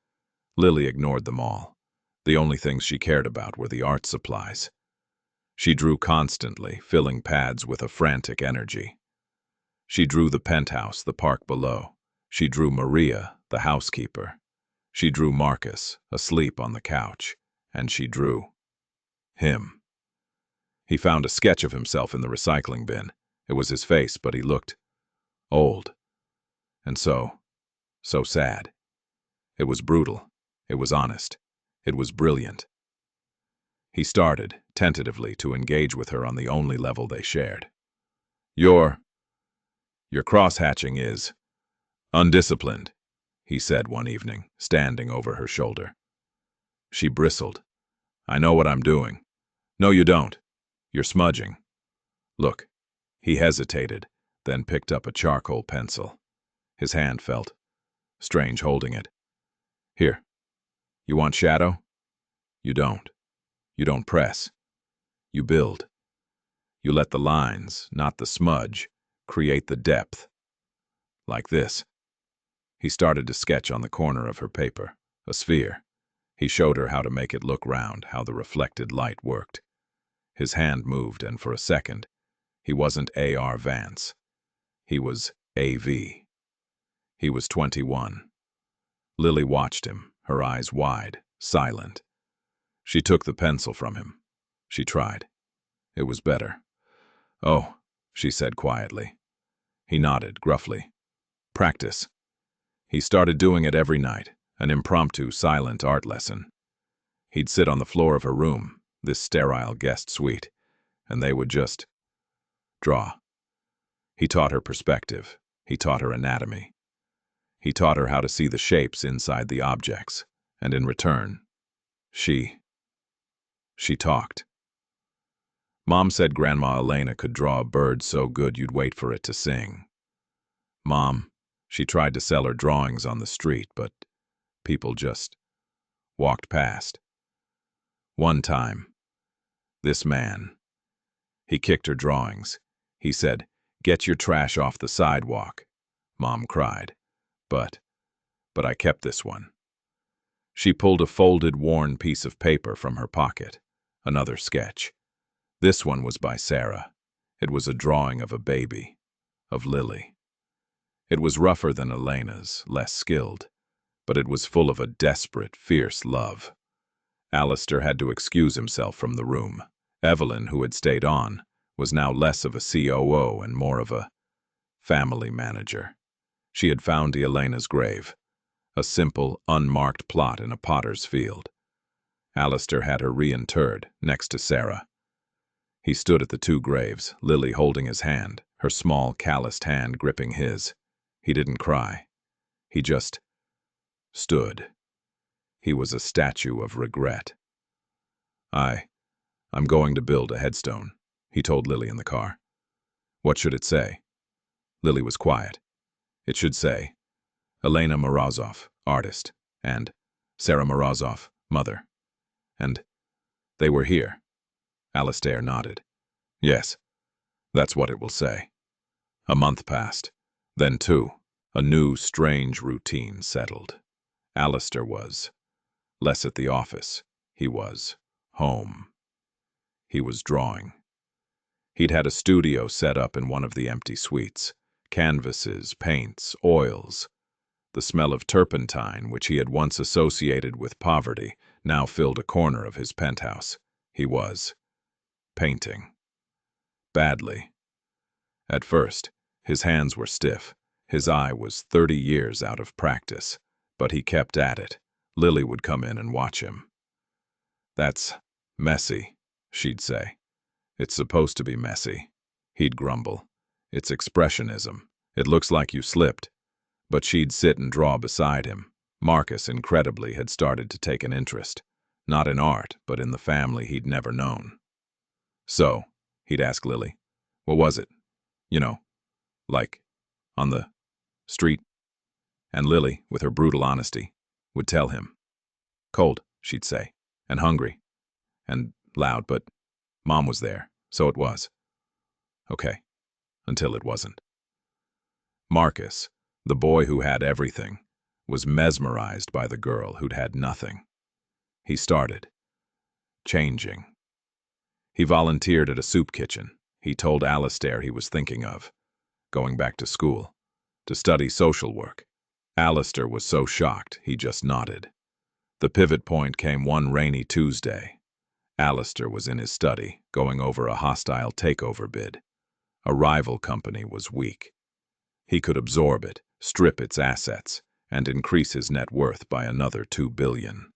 Lily ignored them all. The only things she cared about were the art supplies. She drew constantly, filling pads with a frantic energy. She drew the penthouse, the park below. She drew Maria, the housekeeper. She drew Marcus, asleep on the couch. And she drew him. He found a sketch of himself in the recycling bin. It was his face, but he looked old. And so sad. It was brutal. It was honest. It was brilliant. He started, tentatively, to engage with her on the only level they shared. Your cross-hatching is undisciplined, he said one evening, standing over her shoulder. She bristled. I know what I'm doing. No, you don't. You're smudging. Look. He hesitated, then picked up a charcoal pencil. His hand felt strange holding it. Here. You want shadow? You don't. You don't press. You build. You let the lines, not the smudge, create the depth. Like this. He started to sketch on the corner of her paper, a sphere. He showed her how to make it look round, how the reflected light worked. His hand moved, and for a second, he wasn't A.R. Vance. He was A.V. He was 21. Lily watched him, her eyes wide, silent. She took the pencil from him. She tried. It was better. Oh, she said quietly. He nodded, gruffly. Practice. He started doing it every night, an impromptu, silent art lesson. He'd sit on the floor of her room, this sterile guest suite, and they would just draw. He taught her perspective. He taught her anatomy. He taught her how to see the shapes inside the objects, and in return, she talked. Mom said Grandma Elena could draw a bird so good you'd wait for it to sing. Mom, she tried to sell her drawings on the street, but people just walked past. One time, this man, he kicked her drawings. He said, "Get your trash off the sidewalk." Mom cried. But I kept this one. She pulled a folded, worn piece of paper from her pocket. Another sketch. This one was by Sarah. It was a drawing of a baby, of Lily. It was rougher than Elena's, less skilled, but it was full of a desperate, fierce love. Alistair had to excuse himself from the room. Evelyn, who had stayed on, was now less of a COO and more of a family manager. She had found Elena's grave, a simple, unmarked plot in a potter's field. Alistair had her reinterred, next to Sarah. He stood at the two graves, Lily holding his hand, her small, calloused hand gripping his. He didn't cry. He just stood. He was a statue of regret. I'm going to build a headstone, he told Lily in the car. What should it say? Lily was quiet. It should say, Elena Morozov, artist, and Sarah Morozov, mother. And they were here. Alistair nodded. Yes, that's what it will say. A month passed. Then two. A new, strange routine settled. Alistair was less at the office. He was home. He was drawing. He'd had a studio set up in one of the empty suites. Canvases, paints, oils. The smell of turpentine, which he had once associated with poverty, now filled a corner of his penthouse. He was painting. Badly. At first, his hands were stiff. His eye was 30 years out of practice. But he kept at it. Lily would come in and watch him. "That's messy," she'd say. "It's supposed to be messy." He'd grumble. "It's expressionism. It looks like you slipped." But she'd sit and draw beside him. Marcus, incredibly, had started to take an interest. Not in art, but in the family he'd never known. "So," he'd ask Lily, "what was it? You know, like, on the street?" And Lily, with her brutal honesty, would tell him. "Cold," she'd say, "and hungry, and loud, but Mom was there, so it was. Okay, until it wasn't." Marcus, the boy who had everything, was mesmerized by the girl who'd had nothing. He started changing. He volunteered at a soup kitchen. He told Alistair he was thinking of going back to school, to study social work. Alistair was so shocked, he just nodded. The pivot point came one rainy Tuesday. Alistair was in his study, going over a hostile takeover bid. A rival company was weak. He could absorb it, strip its assets, and increase his net worth by another $2 billion.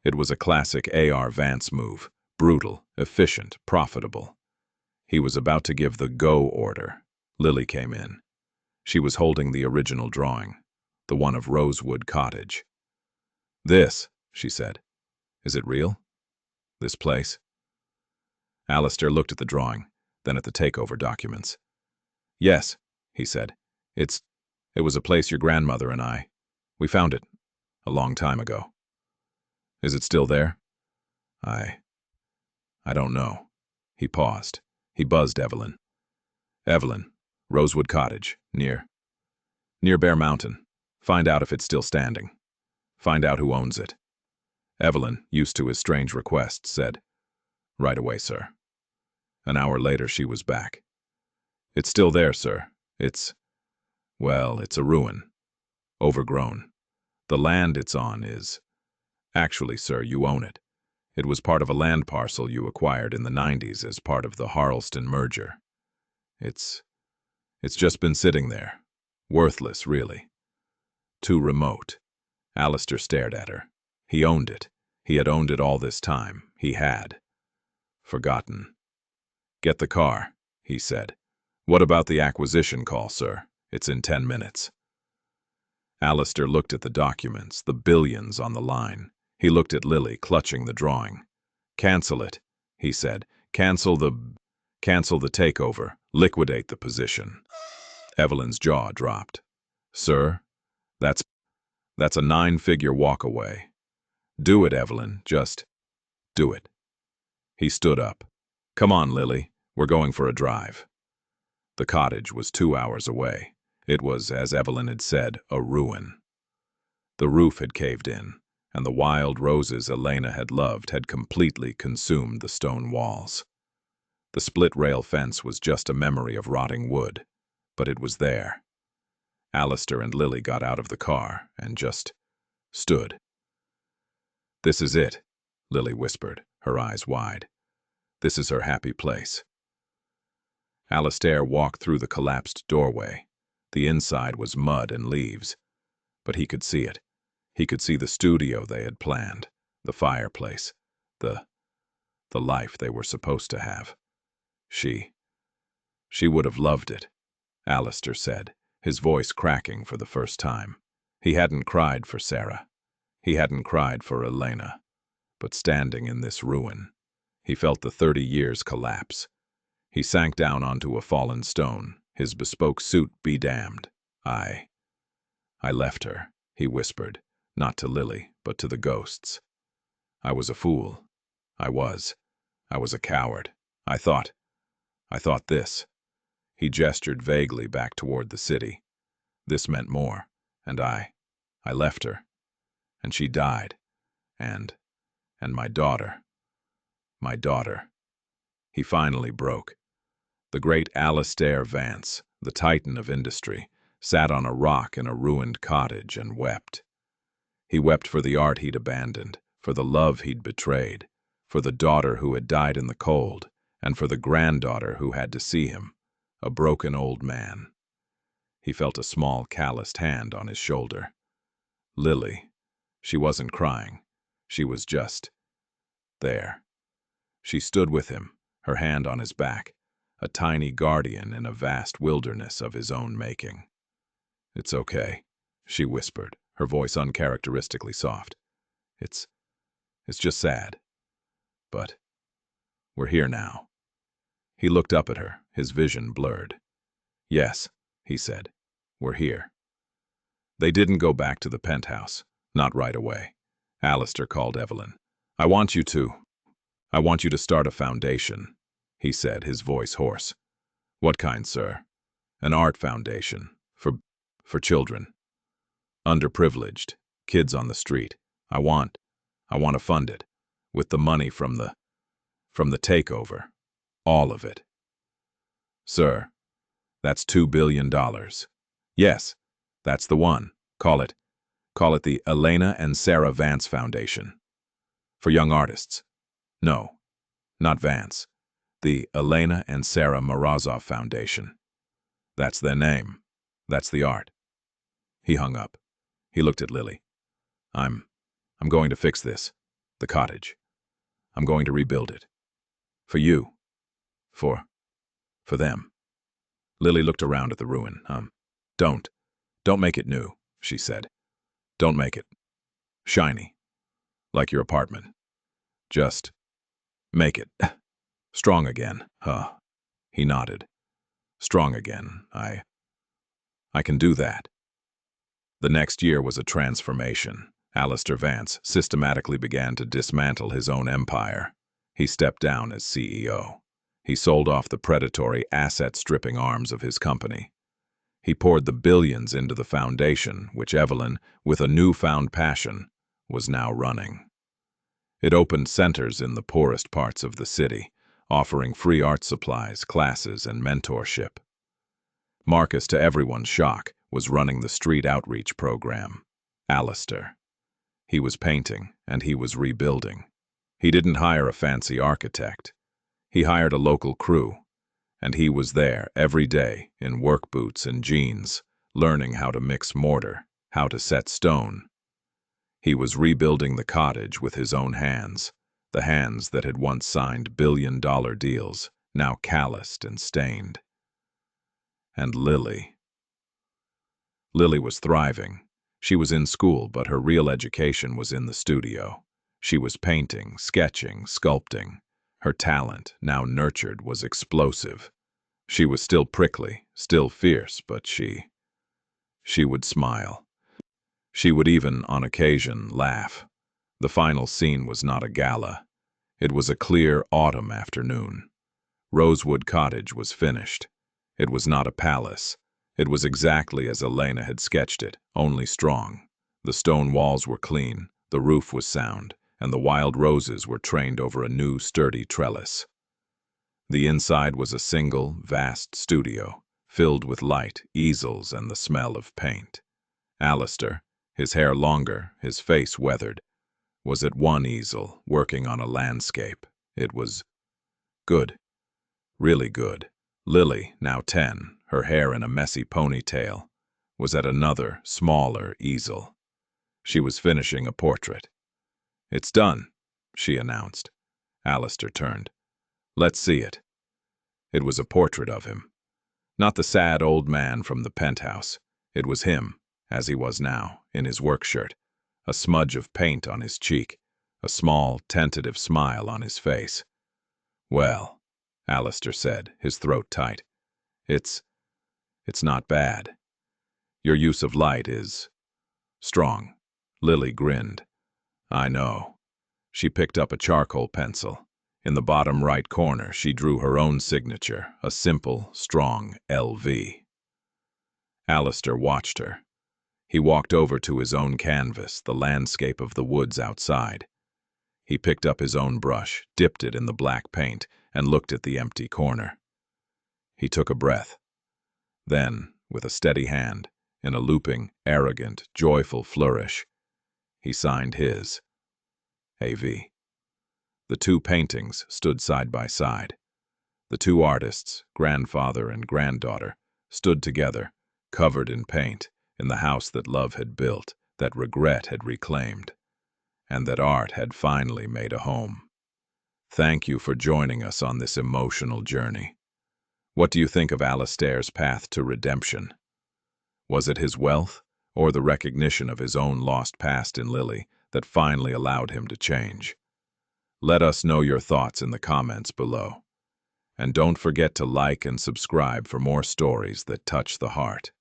It was a classic A.R. Vance move, brutal, efficient, profitable. He was about to give the go order. Lily came in. She was holding the original drawing, the one of Rosewood Cottage. "This," she said. "Is it real? This place?" Alistair looked at the drawing, then at the takeover documents. "Yes," he said. It was a place your grandmother and we found it a long time ago." "Is it still there?" I don't know." He paused. He buzzed Evelyn. "Evelyn, Rosewood Cottage, near Bear Mountain. Find out if it's still standing. Find out who owns it." Evelyn, used to his strange request, said, "Right away, sir." An hour later she was back. "It's still there, sir. It's a ruin. Overgrown. The land it's on is... Actually, sir, you own it. It was part of a land parcel you acquired in the 90s as part of the Harleston merger. It's just been sitting there. Worthless, really. Too remote." Alistair stared at her. He owned it. He had owned it all this time. He had. Forgotten. "Get the car," he said. "What about the acquisition call, sir? It's in 10 minutes. Alistair looked at the documents, the billions on the line. He looked at Lily, clutching the drawing. "Cancel it," he said. Cancel the takeover. Liquidate the position." Evelyn's jaw dropped. "Sir, that's a 9-figure walk away. Do it, Evelyn. Just do it." He stood up. "Come on, Lily. We're going for a drive." The cottage was 2 hours away. It was, as Evelyn had said, a ruin. The roof had caved in, and the wild roses Elena had loved had completely consumed the stone walls. The split-rail fence was just a memory of rotting wood, but it was there. Alistair and Lily got out of the car and just stood. "This is it," Lily whispered, her eyes wide. "This is her happy place." Alistair walked through the collapsed doorway. The inside was mud and leaves, but he could see it. He could see the studio they had planned, the fireplace, the life they were supposed to have. She would have loved it, Alistair said, his voice cracking for the first time. He hadn't cried for Sarah. He hadn't cried for Elena. But standing in this ruin, he felt the 30 years collapse. He sank down onto a fallen stone, his bespoke suit be damned. I left her," he whispered, not to Lily, but to the ghosts. "I was a fool. I was a coward. I thought this." He gestured vaguely back toward the city. "This meant more, and I left her. And she died. And my daughter. He finally broke. The great Alistair Vance, the titan of industry, sat on a rock in a ruined cottage and wept. He wept for the art he'd abandoned, for the love he'd betrayed, for the daughter who had died in the cold, and for the granddaughter who had to see him, a broken old man. He felt a small, calloused hand on his shoulder. Lily. She wasn't crying. She was just there. She stood with him, her hand on his back, a tiny guardian in a vast wilderness of his own making. "It's okay," she whispered, her voice uncharacteristically soft. It's just sad. But we're here now." He looked up at her, his vision blurred. "Yes," he said, "we're here." They didn't go back to the penthouse, not right away. Alistair called Evelyn. I want you to start a foundation," he said, his voice hoarse. "What kind, sir?" "An art foundation. For children. Underprivileged. Kids on the street. I want to fund it. With the money from the takeover. All of it." "Sir, that's $2 billion. Yes, that's the one. Call it the Elena and Sarah Vance Foundation. For young artists. No, not Vance. The Elena and Sarah Morozov Foundation. That's their name. That's the art." He hung up. He looked at Lily. I'm going to fix this. The cottage. I'm going to rebuild it. For you. For them." Lily looked around at the ruin. Don't make it new," she said. "Don't make it shiny, like your apartment. Just make it strong again." He nodded. "Strong again. I can do that." The next year was a transformation. Alistair Vance systematically began to dismantle his own empire. He stepped down as CEO. He sold off the predatory, asset-stripping arms of his company. He poured the billions into the foundation, which Evelyn, with a newfound passion, was now running. It opened centers in the poorest parts of the city, offering free art supplies, classes, and mentorship. Marcus, to everyone's shock, was running the street outreach program. Alistair. He was painting, and he was rebuilding. He didn't hire a fancy architect. He hired a local crew, and he was there every day in work boots and jeans, learning how to mix mortar, how to set stone. He was rebuilding the cottage with his own hands, the hands that had once signed billion-dollar deals, now calloused and stained. And Lily. Lily was thriving. She was in school, but her real education was in the studio. She was painting, sketching, sculpting. Her talent, now nurtured, was explosive. She was still prickly, still fierce, but she would smile. She would even, on occasion, laugh. The final scene was not a gala. It was a clear autumn afternoon. Rosewood Cottage was finished. It was not a palace. It was exactly as Elena had sketched it, only strong. The stone walls were clean, the roof was sound, and the wild roses were trained over a new, sturdy trellis. The inside was a single, vast studio, filled with light, easels, and the smell of paint. Alistair, his hair longer, his face weathered, was at one easel, working on a landscape. It was good, really good. Lily, now 10, her hair in a messy ponytail, was at another, smaller easel. She was finishing a portrait. "It's done," she announced. Alistair turned. "Let's see it." It was a portrait of him. Not the sad old man from the penthouse. It was him, as he was now, in his work shirt, a smudge of paint on his cheek, a small, tentative smile on his face. "Well," Alistair said, his throat tight, It's not bad. Your use of light is strong." Lily grinned. "I know." She picked up a charcoal pencil. In the bottom right corner, she drew her own signature, a simple, strong LV. Alistair watched her. He walked over to his own canvas, the landscape of the woods outside. He picked up his own brush, dipped it in the black paint, and looked at the empty corner. He took a breath. Then, with a steady hand, in a looping, arrogant, joyful flourish, he signed his. A.V. The two paintings stood side by side. The two artists, grandfather and granddaughter, stood together, covered in paint, in the house that love had built, that regret had reclaimed, and that art had finally made a home. Thank you for joining us on this emotional journey. What do you think of Alastair's path to redemption? Was it his wealth, or the recognition of his own lost past in Lily, that finally allowed him to change? Let us know your thoughts in the comments below. And don't forget to like and subscribe for more stories that touch the heart.